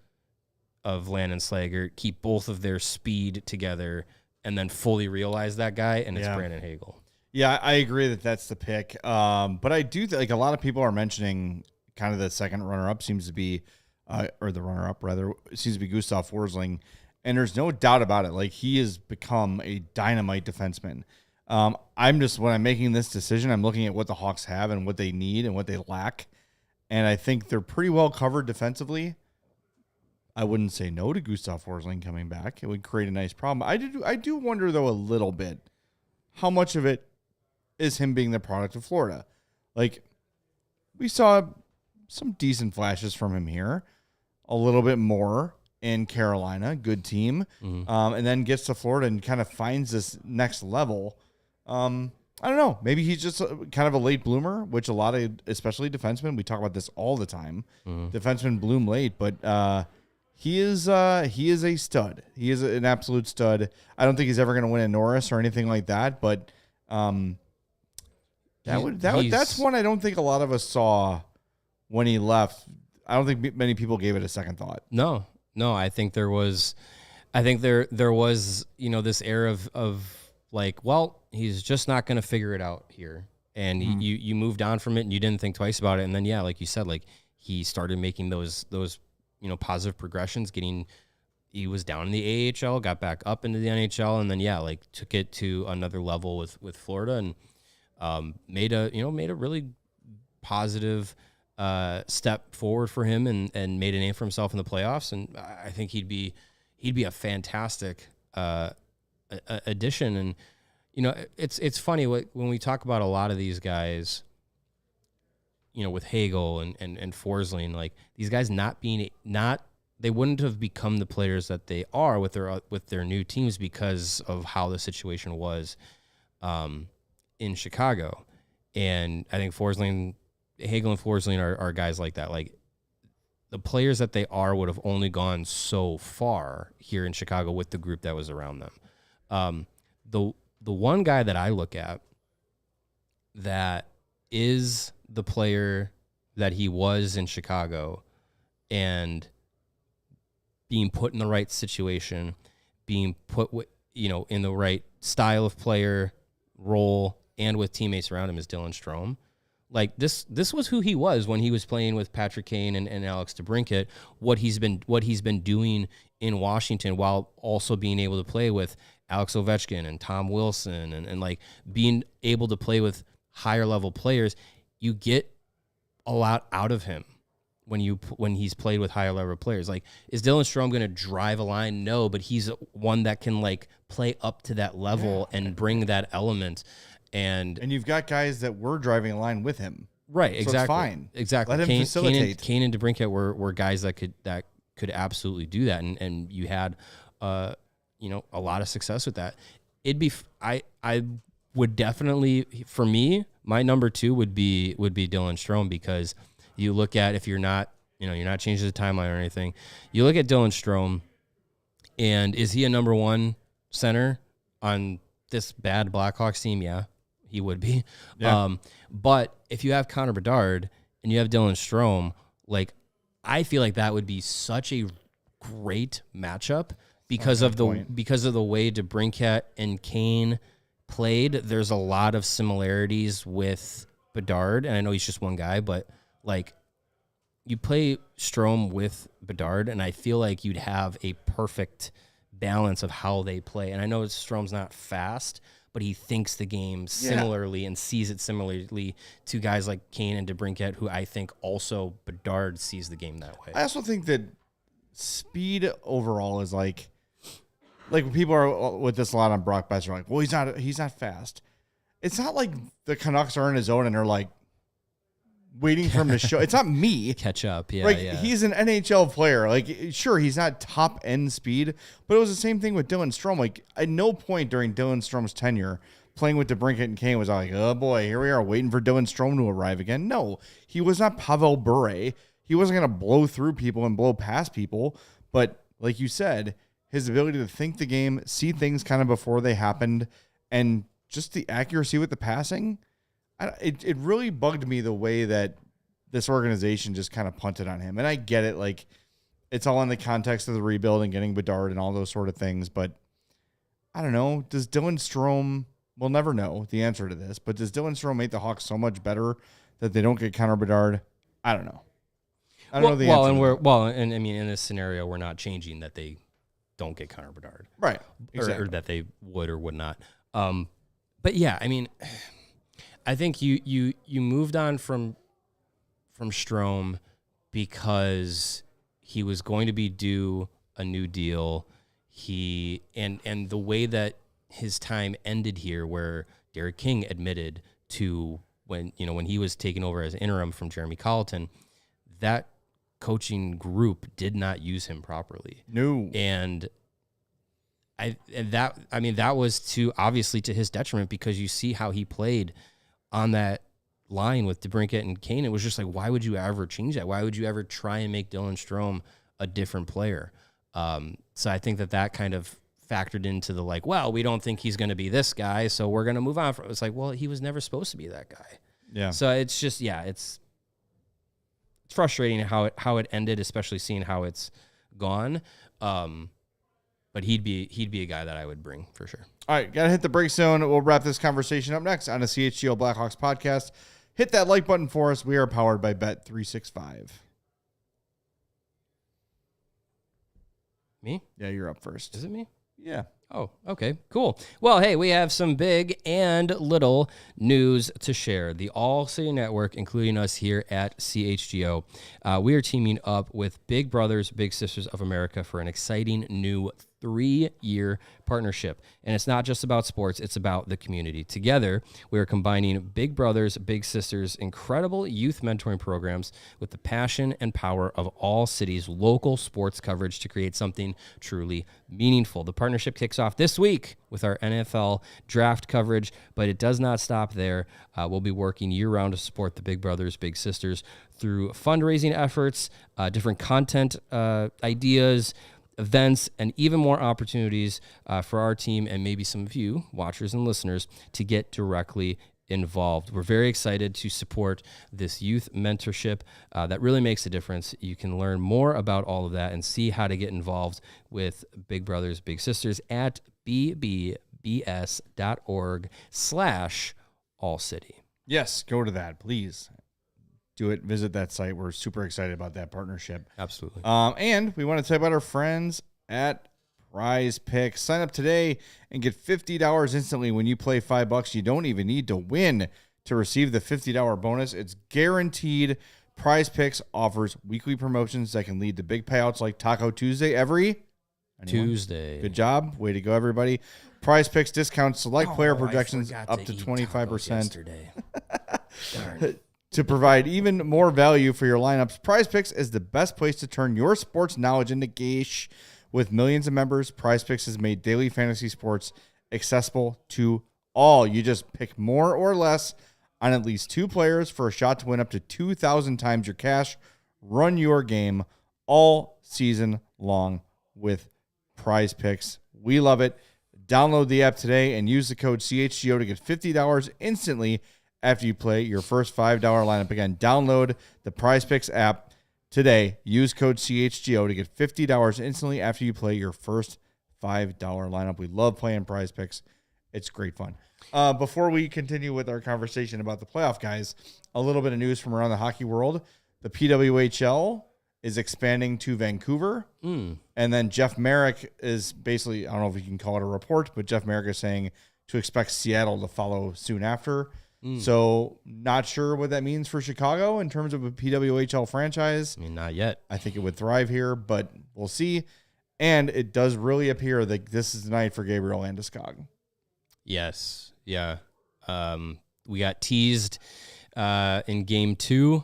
of Landon Slager, keep both of their speed together, and then fully realize that guy, and it's Brandon Hagel. Yeah, I agree that that's the pick. But I do think a lot of people are mentioning kind of the second runner-up seems to be, or the runner-up rather, seems to be Gustav Forsling. And there's no doubt about it. He has become a dynamite defenseman. When I'm making this decision, I'm looking at what the Hawks have and what they need and what they lack. And I think they're pretty well covered defensively. I wouldn't say no to Gustav Forsling coming back. It would create a nice problem. I do wonder, though, a little bit how much of it is him being the product of Florida. We saw decent flashes from him here, a little bit more in Carolina, good team, and then gets to Florida and kind of finds this next level. I don't know. Maybe he's just kind of a late bloomer, which a lot of, especially defensemen, we talk about this all the time. Defensemen bloom late, but he is a stud. He is an absolute stud. I don't think he's ever going to win a Norris or anything like that, but that's one I don't think a lot of us saw when he left. I don't think many people gave it a second thought. No. I think there was, this air of like, well, he's just not going to figure it out here. And you moved on from it and you didn't think twice about it. And then, yeah, like you said, like he started making those, positive progressions, he was down in the AHL, got back up into the NHL. And then, yeah, like took it to another level with Florida and made a really positive step forward for him and made a name for himself in the playoffs. And I think he'd be a fantastic addition. And, it's funny when we talk about a lot of these guys, with Hagel and Forsling, like these guys they wouldn't have become the players that they are with their new teams because of how the situation was in Chicago. And I think Hagel and Forsling are guys like that. Like the players that they are would have only gone so far here in Chicago with the group that was around them. The one guy that I look at that is the player that he was in Chicago and being put in the right situation, being put in the right style of player role and with teammates around him is Dylan Strome. Like this was who he was when he was playing with Patrick Kane and Alex DeBrincat, what he's been doing in Washington while also being able to play with Alex Ovechkin and Tom Wilson and like being able to play with higher level players. You get a lot out of him when he's played with higher level players. Like, is Dylan Strome going to drive a line? No, but he's one that can like play up to that level and bring that element. And you've got guys that were driving a line with him. Right, so exactly. It's fine. Exactly. Let him facilitate. Kane and DeBrincat were guys that could absolutely do that. And you had a lot of success with that. I would definitely, for me, my number 2 would be Dylan Strome, because you look at, if you're not changing the timeline or anything, you look at Dylan Strome, and is he a number 1 center on this bad Blackhawks team? Yeah, he would be. Yeah. But if you have Connor Bedard and you have Dylan Strome, like, I feel like that would be such a great matchup because of the way DeBrincat and Kane played. There's a lot of similarities with Bedard, and I know he's just one guy, but like, you play Strome with Bedard, and I feel like you'd have a perfect balance of how they play. And I know Strome's not fast, but he thinks the game similarly and sees it similarly to guys like Kane and DeBrincat, who I think also Bedard sees the game that way. I also think that speed overall is like people are with this a lot on Brock Besser, like, well, he's not fast. It's not like the Canucks are in his zone and they're like waiting for him to show. It's not me. Catch up. Yeah. Like, he's an NHL player. Like, sure, he's not top end speed, but it was the same thing with Dylan Strome. Like, at no point during Dylan Strome's tenure playing with DeBrincat and Kane was I like, oh boy, here we are waiting for Dylan Strome to arrive again. No, he was not Pavel Bure. He wasn't going to blow through people and blow past people. But like you said, his ability to think the game, see things kind of before they happened, and just the accuracy with the passing, it really bugged me the way that this organization just kind of punted on him. And I get it. Like, it's all in the context of the rebuild and getting Bedard and all those sort of things. But I don't know. Does Dylan Strome, we'll never know the answer to this, but does Dylan Strome make the Hawks so much better that they don't get Connor Bedard? I don't know. I don't know the answer. And I mean, in this scenario, we're not changing that they don't get Connor Bedard. Right. Exactly. Or that they would or would not. But yeah, I mean, I think you moved on from Strome because he was going to be due a new deal. And the way that his time ended here, where Derek King admitted to when he was taking over as interim from Jeremy Colleton, that coaching group did not use him properly. No. And that was obviously to his detriment, because you see how he played on that line with DeBrincat and Kane. It was just like, why would you ever change that? Why would you ever try and make Dylan Strome a different player? So I think that kind of factored into the like, well, we don't think he's going to be this guy, so we're going to move on from it. It's like, well, he was never supposed to be that guy. Yeah. So it's just, it's frustrating how it ended, especially seeing how it's gone. But he'd be a guy that I would bring for sure. All right, got to hit the break zone. We'll wrap this conversation up next on the CHGO Blackhawks podcast. Hit that like button for us. We are powered by Bet365. Me? Yeah, you're up first. Is it me? Yeah. Oh, okay, cool. Well, hey, we have some big and little news to share. The All-City Network, including us here at CHGO, we are teaming up with Big Brothers Big Sisters of America for an exciting new 3-year partnership. And it's not just about sports, it's about the community. Together, we are combining Big Brothers Big Sisters incredible youth mentoring programs with the passion and power of All City's local sports coverage to create something truly meaningful. The partnership kicks off this week with our NFL draft coverage, but it does not stop there. We'll be working year-round to support the Big Brothers Big Sisters through fundraising efforts, different content ideas, events, and even more opportunities for our team and maybe some of you watchers and listeners to get directly involved. We're very excited to support this youth mentorship that really makes a difference. You can learn more about all of that and see how to get involved with Big Brothers Big Sisters at bbbs.org/allcity. Yes, go to that, please. Do it. Visit that site. We're super excited about that partnership. Absolutely. And we want to tell you about our friends at Prize Picks. Sign up today and get $50 instantly when you play $5. You don't even need to win to receive the $50 bonus. It's guaranteed. Prize Picks offers weekly promotions that can lead to big payouts like Taco Tuesday every Tuesday. Good job. Way to go, everybody. Prize Picks discounts select player projections up to 25%. Darn. To provide even more value for your lineups, Prize Picks is the best place to turn your sports knowledge into cash. With millions of members, Prize Picks has made daily fantasy sports accessible to all. You just pick more or less on at least 2 players for a shot to win up to 2,000 times your cash. Run your game all season long with Prize Picks. We love it. Download the app today and use the code CHGO to get $50 instantly after you play your first $5 lineup. Again, download the Prize Picks app today. Use code CHGO to get $50 instantly after you play your first $5 lineup. We love playing Prize Picks. It's great fun. Before we continue with our conversation about the playoff guys, a little bit of news from around the hockey world. The PWHL is expanding to Vancouver. And then Jeff Merrick is basically, I don't know if you can call it a report, but Jeff Merrick is saying to expect Seattle to follow soon after. So not sure what that means for Chicago in terms of a PWHL franchise. I mean, not yet. I think it would thrive here, but we'll see. And it does really appear that this is the night for Gabriel Landeskog. Yes. Yeah. We got teased in game 2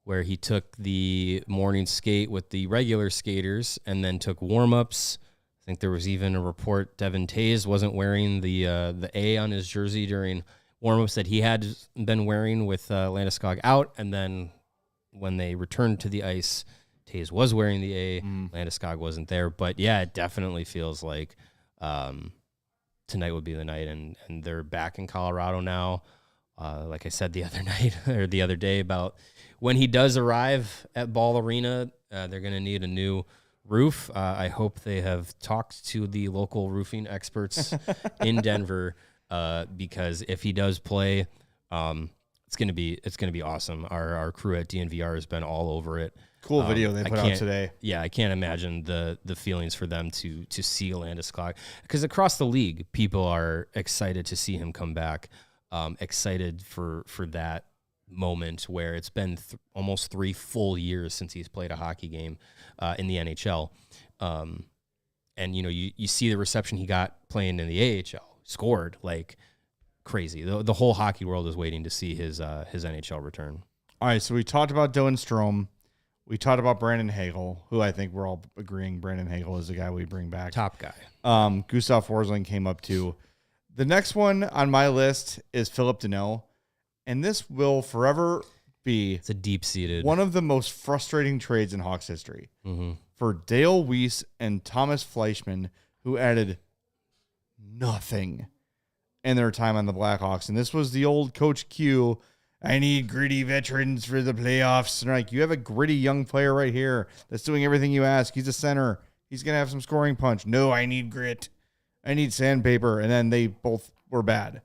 where he took the morning skate with the regular skaters and then took warm-ups. I think there was even a report Devin Tays wasn't wearing the A on his jersey during warm-ups that he had been wearing with Landeskog out, and then when they returned to the ice, Tays was wearing the A. Landeskog wasn't there. But, yeah, it definitely feels like tonight would be the night, and they're back in Colorado now. Like I said the other night or the other day about when he does arrive at Ball Arena, they're going to need a new roof. I hope they have talked to the local roofing experts in Denver, because if he does play, it's gonna be awesome. Our crew at DNVR has been all over it. Cool video they put out today. Yeah, I can't imagine the feelings for them to see Landeskog, because across the league, people are excited to see him come back. Excited for that moment where it's been almost 3 full years since he's played a hockey game in the NHL, and you see the reception he got playing in the AHL. Scored like crazy. The whole hockey world is waiting to see his NHL return. All right, so we talked about Dylan Strome. We talked about Brandon Hagel, who I think we're all agreeing Brandon Hagel is the guy we bring back. Top guy. Gustav Forsling came up too. The next one on my list is Phillip Danault, and this will forever be It's a deep-seated one of the most frustrating trades in Hawks history for Dale Weiss and Thomas Fleischman, who added nothing in their time on the Blackhawks. And this was the old Coach Q. I need gritty veterans for the playoffs. And like, you have a gritty young player right here that's doing everything you ask. He's a center. He's going to have some scoring punch. No, I need grit. I need sandpaper. And then they both were bad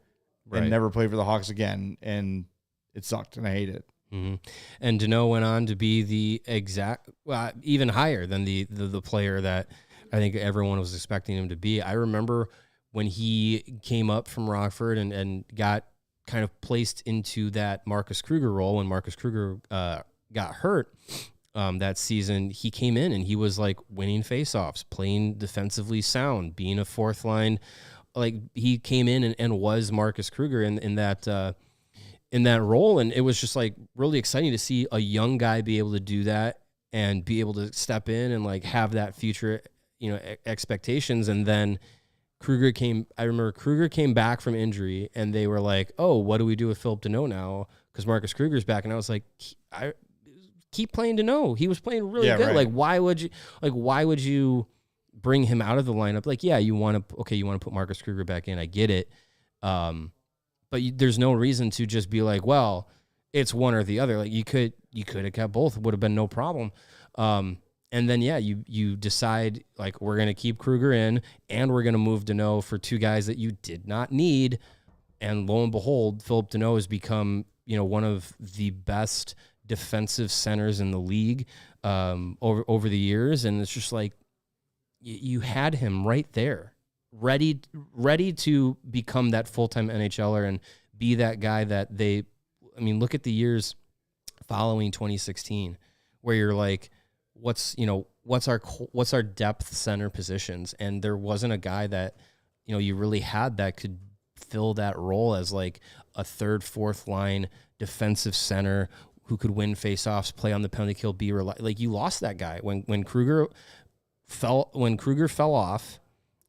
and never played for the Hawks again. And it sucked, and I hate it. Mm-hmm. And Danault went on to be the exact, even higher than the player that I think everyone was expecting him to be. I remember when he came up from Rockford and got kind of placed into that Marcus Kruger role when Marcus Kruger got hurt that season. He came in and he was like winning faceoffs, playing defensively sound, being a fourth line. Like, he came in and was Marcus Kruger in that role. And it was just like really exciting to see a young guy be able to do that and be able to step in and like have that future, expectations. And then I remember Kruger came back from injury and they were like, oh, what do we do with Phillip Danault now? Because Marcus Kruger's back. And I was like, I keep playing Danault. He was playing really good. Right. Like, why would you bring him out of the lineup? Like, yeah, you want to put Marcus Kruger back in. I get it. But there's no reason to just be like, well, it's one or the other. Like, you could have kept both. It would have been no problem. And then, you decide, like, we're going to keep Kruger in and we're going to move Danault for two guys that you did not need. And lo and behold, Phillip Danault has become, one of the best defensive centers in the league over the years. And it's just like, you had him right there, ready to become that full-time NHLer and be that guy that look at the years following 2016 where you're like, what's our depth center positions? And there wasn't a guy that, you really had that could fill that role as like a third, fourth line defensive center who could win faceoffs, play on the penalty kill, be like, you lost that guy when Kruger fell off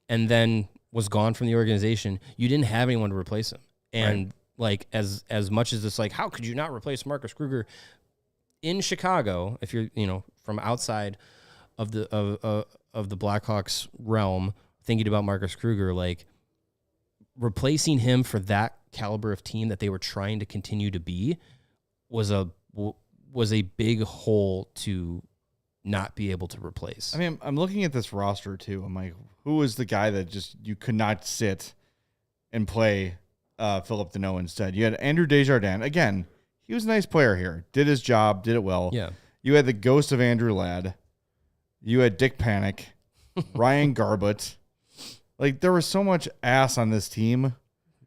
and then was gone from the organization. You didn't have anyone to replace him. And like, as much as it's like, how could you not replace Marcus Kruger in Chicago? If you're, from outside of the Blackhawks realm, thinking about Marcus Kruger, like, replacing him for that caliber of team that they were trying to continue to be was a big hole to not be able to replace. I mean, I'm looking at this roster too. I'm like, who is the guy that just you could not sit and play Phillip Danault instead? You had Andrew Desjardins. Again, he was a nice player here. Did his job, did it well. Yeah. You had the ghost of Andrew Ladd. You had Dick Panic, Ryan Garbutt. Like, there was so much ass on this team.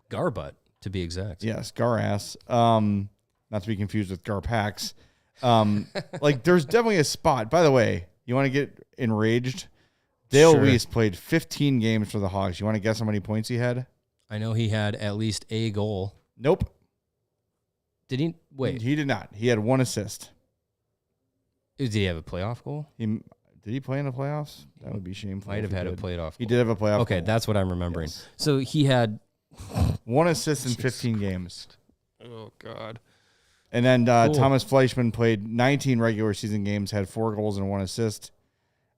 Garbutt, to be exact. Yes, Gar ass. Not to be confused with Garpax. Like, there's definitely a spot. By the way, you want to get enraged? Dale Weiss played 15 games for the Hawks. You want to guess how many points he had? I know he had at least a goal. Nope. Did he? Wait. He did not. He had one assist. Did he have a playoff goal? Did he play in the playoffs? That would be shameful. Might have had a playoff goal. He did have a playoff Okay, goal. that's what I'm remembering. Yes. So he had one assist in 15 games. Oh, God. And then Cool. Thomas Fleischman played 19 regular season games, had 4 goals and 1 assist.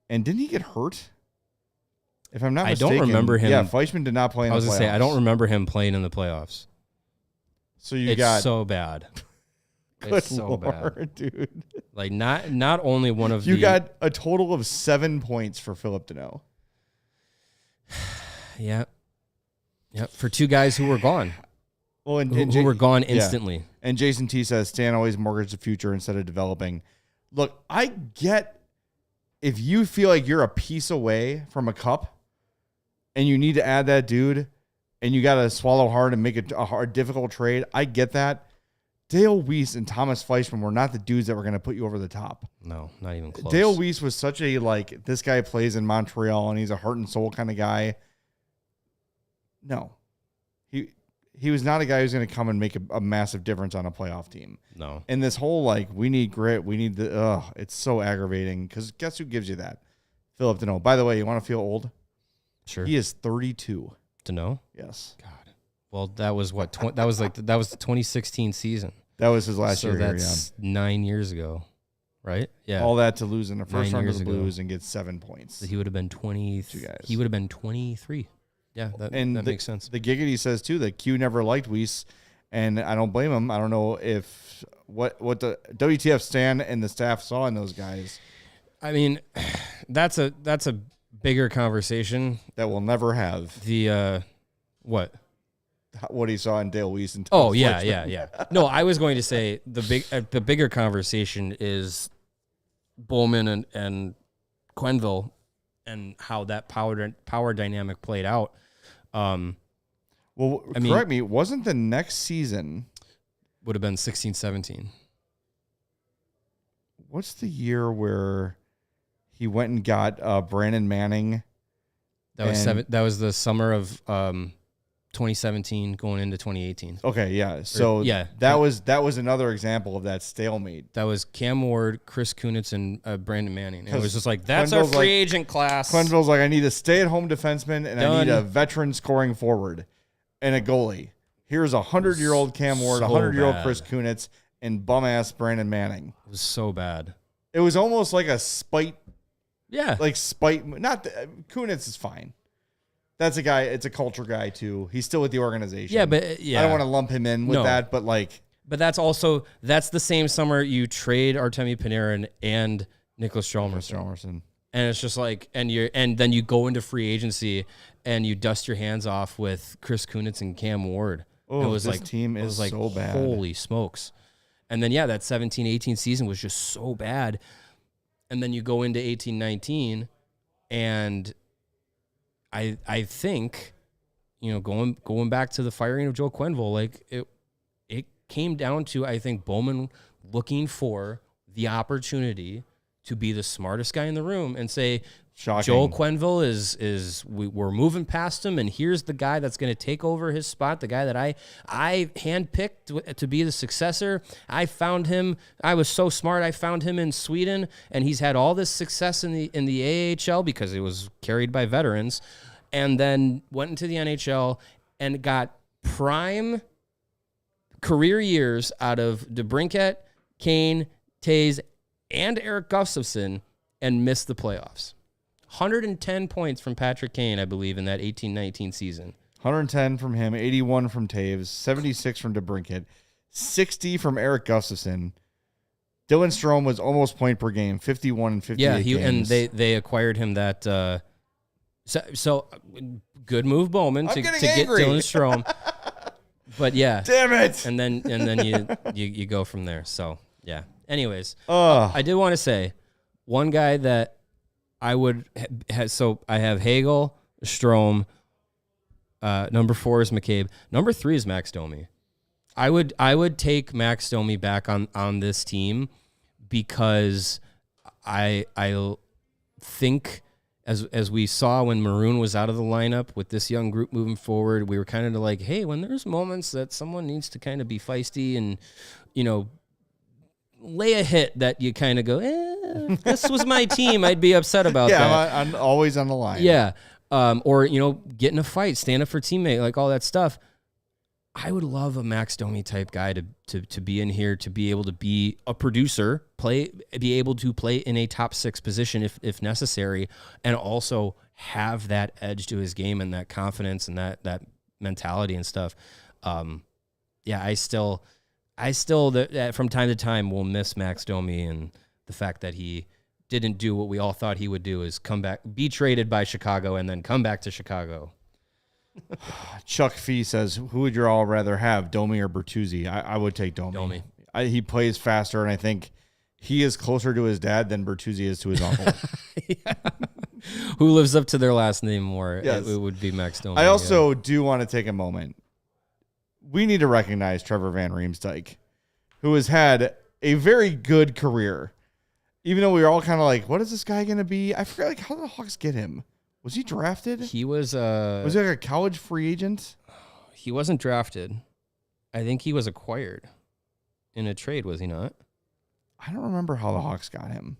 And didn't he get hurt? If I'm not mistaken. I don't remember him. Yeah, Fleischman did not play in the playoffs. I was going to say, I don't remember him playing in the playoffs. So it's so bad. It's so bad, dude. Like, not only one of you got a total of 7 points for Phillip Danault. Yeah. For two guys who were gone. Well, who were gone instantly. Yeah. And Jason T says, Stan always mortgaged the future instead of developing. Look, I get if you feel like you're a piece away from a cup and you need to add that dude and you got to swallow hard and make a hard, difficult trade. I get that. Dale Weiss and Thomas Fleischman were not the dudes that were going to put you over the top. No, not even close. Dale Weiss was such a, like, this guy plays in Montreal and he's a heart and soul kind of guy. No. he was not a guy who's going to come and make a massive difference on a playoff team. No. And this whole, like, we need grit, we need it's so aggravating because guess who gives you that? Phillip Danault. By the way, you want to feel old? Sure. He is 32. Danault? Yes. God. Well, that was what? That was the 2016 season. That was his last year. So that's 9 years ago, right? Yeah. All that to lose in the first 9 round of years the ago. Blues and get 7 points. So he would have been 20. guys. He would have been 23. Yeah, that makes sense. The Giggity says too that Q never liked Weiss, and I don't blame him. I don't know if what the WTF Stan and the staff saw in those guys. I mean, that's a bigger conversation That we'll never have. The what? What he saw in Dale Weiss and Oh Tom yeah, Fletcher. yeah. No, I was going to say the bigger conversation is Bowman and Quenneville and how that power dynamic played out. Well, I mean, correct me. Wasn't the next season? Would have been 16-17. What's the year where he went and got Brandon Manning? That was the summer of 2017 going into 2018. Okay, yeah. So that was another example of that stalemate. That was Cam Ward, Chris Kunitz, and Brandon Manning. And it was just like, that's Quenneville's our free agent class. Quenneville's like, I need a stay-at-home defenseman, and Done. I need a veteran scoring forward and a goalie. Here's a 100-year-old Cam Ward, a So 100-year-old bad. Chris Kunitz, and bum-ass Brandon Manning. It was so bad. It was almost like a spite. Yeah. Not Kunitz is fine. That's a guy. It's a culture guy too. He's still with the organization. Yeah, but yeah. I don't want to lump him in with No. that, but like, But that's the same summer you trade Artemi Panarin and Nicholas Hjalmarsson. And it's just like, and then you go into free agency and you dust your hands off with Chris Kunitz and Cam Ward. Oh, it was this like, team it is was like, so bad. Holy smokes. And then, that 17-18 season was just so bad. And then you go into 18-19 and I think, going back to the firing of Joe Quenneville, like it came down to, I think, Bowman looking for the opportunity to be the smartest guy in the room and say, shocking. Joe Quenneville we're moving past him, and here's the guy that's going to take over his spot, the guy that I handpicked to be the successor. I found him. I was so smart. I found him in Sweden, and he's had all this success in the AHL because it was carried by veterans, and then went into the NHL and got prime career years out of DeBrincat, Kane, Taves, and Eric Gustafsson, and missed the playoffs. 110 points from Patrick Kane, I believe, in that 18-19 season. 110 from him, 81 from Taves, 76 from DeBrincat, 60 from Eric Gustafsson. Dylan Strome was almost point per game, 51 and 58 games. And they acquired him that. So good move, Bowman, to get Dylan Strome. But yeah, damn it! And then you go from there. So yeah. Anyways, I did want to say one guy that I would have. So I have Hagel, Strome. Number 4 is McCabe. Number 3 is Max Domi. I would take Max Domi back on this team because I think as we saw when Maroon was out of the lineup with this young group moving forward, we were kind of like, hey, when there's moments that someone needs to kind of be feisty and lay a hit that you kind of go, if this was my team, I'd be upset about that. Yeah, I'm always on the line. Yeah. Or, get in a fight, stand up for teammate, like all that stuff. I would love a Max Domi type guy to be in here, to be able to be a producer, be able to play in a top 6 position if necessary, and also have that edge to his game and that confidence and that mentality and stuff. I still from time to time will miss Max Domi, and the fact that he didn't do what we all thought he would do, is come back, be traded by Chicago, and then come back to Chicago. Chuck Fee says, who would you all rather have, Domi or Bertuzzi? I would take Domi. He plays faster, and I think he is closer to his dad than Bertuzzi is to his uncle. Yeah. Who lives up to their last name more? Yes. It would be Max Domi. I also do want to take a moment. We need to recognize Trevor Van Riemsdyk, who has had a very good career. Even though we were all kind of like, what is this guy going to be? I forget, how did the Hawks get him? Was he drafted? He was Was he like a college free agent? He wasn't drafted. I think he was acquired in a trade, was he not? I don't remember how the Hawks got him.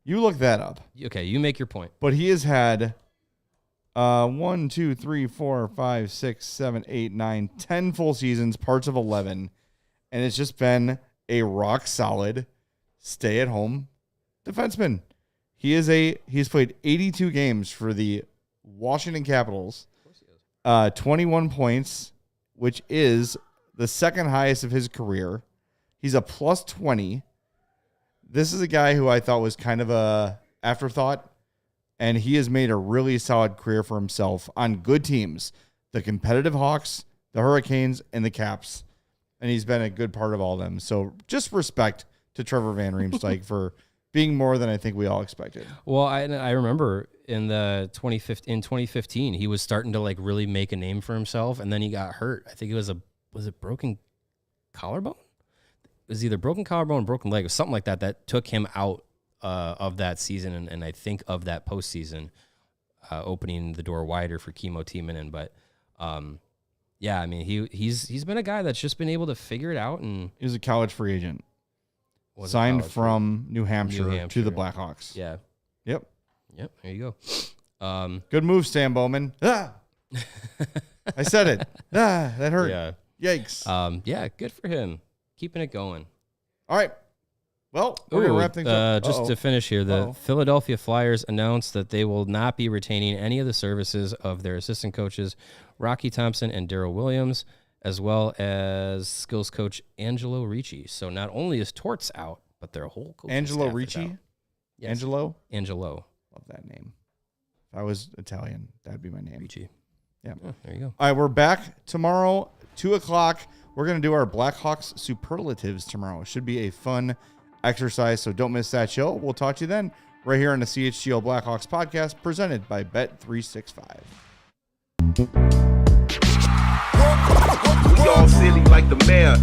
You look that up. Okay, you make your point. But he has had 1, 2, 3, 4, 5, 6, 7, 8, 9, 10 full seasons, parts of 11. And it's just been a rock solid stay-at-home defenseman. He's played 82 games for the Washington Capitals. 21 points, which is the second highest of his career. He's a plus 20. This is a guy who I thought was kind of a afterthought, and he has made a really solid career for himself on good teams, the competitive Hawks, the Hurricanes, and the Caps, and he's been a good part of all of them. So just respect to Trevor Van Riemsdyk for being more than I think we all expected. Well, I remember in 2015, he was starting to like really make a name for himself, and then he got hurt. I think it was it broken collarbone? It was either broken collarbone or broken leg or something like that that took him out of that season, and I think of that postseason, opening the door wider for Kimmo Timonen. But yeah, I mean he's been a guy that's just been able to figure it out, and he was a college free agent. Signed from New Hampshire to the Blackhawks. Yeah. Yep. There you go. Good move, Sam Bowman. Ah! I said it. Ah, that hurt. Yeah. Yikes. Yeah, good for him. Keeping it going. All right. Well, we're going to wrap things up. Just to finish here, the Philadelphia Flyers announced that they will not be retaining any of the services of their assistant coaches, Rocky Thompson and Darryl Williams, as well as skills coach Angelo Ricci. So not only is Torts out, but their whole coaching Angelo staff Ricci? is out. Yes. Angelo? Love that name. If I was Italian, that'd be my name. Ricci. Yeah. Oh, there you go. All right, we're back tomorrow, 2 o'clock. We're going to do our Blackhawks superlatives tomorrow. It should be a fun exercise, so don't miss that show. We'll talk to you then right here on the CHGO Blackhawks podcast presented by Bet365. We all silly like the mayor.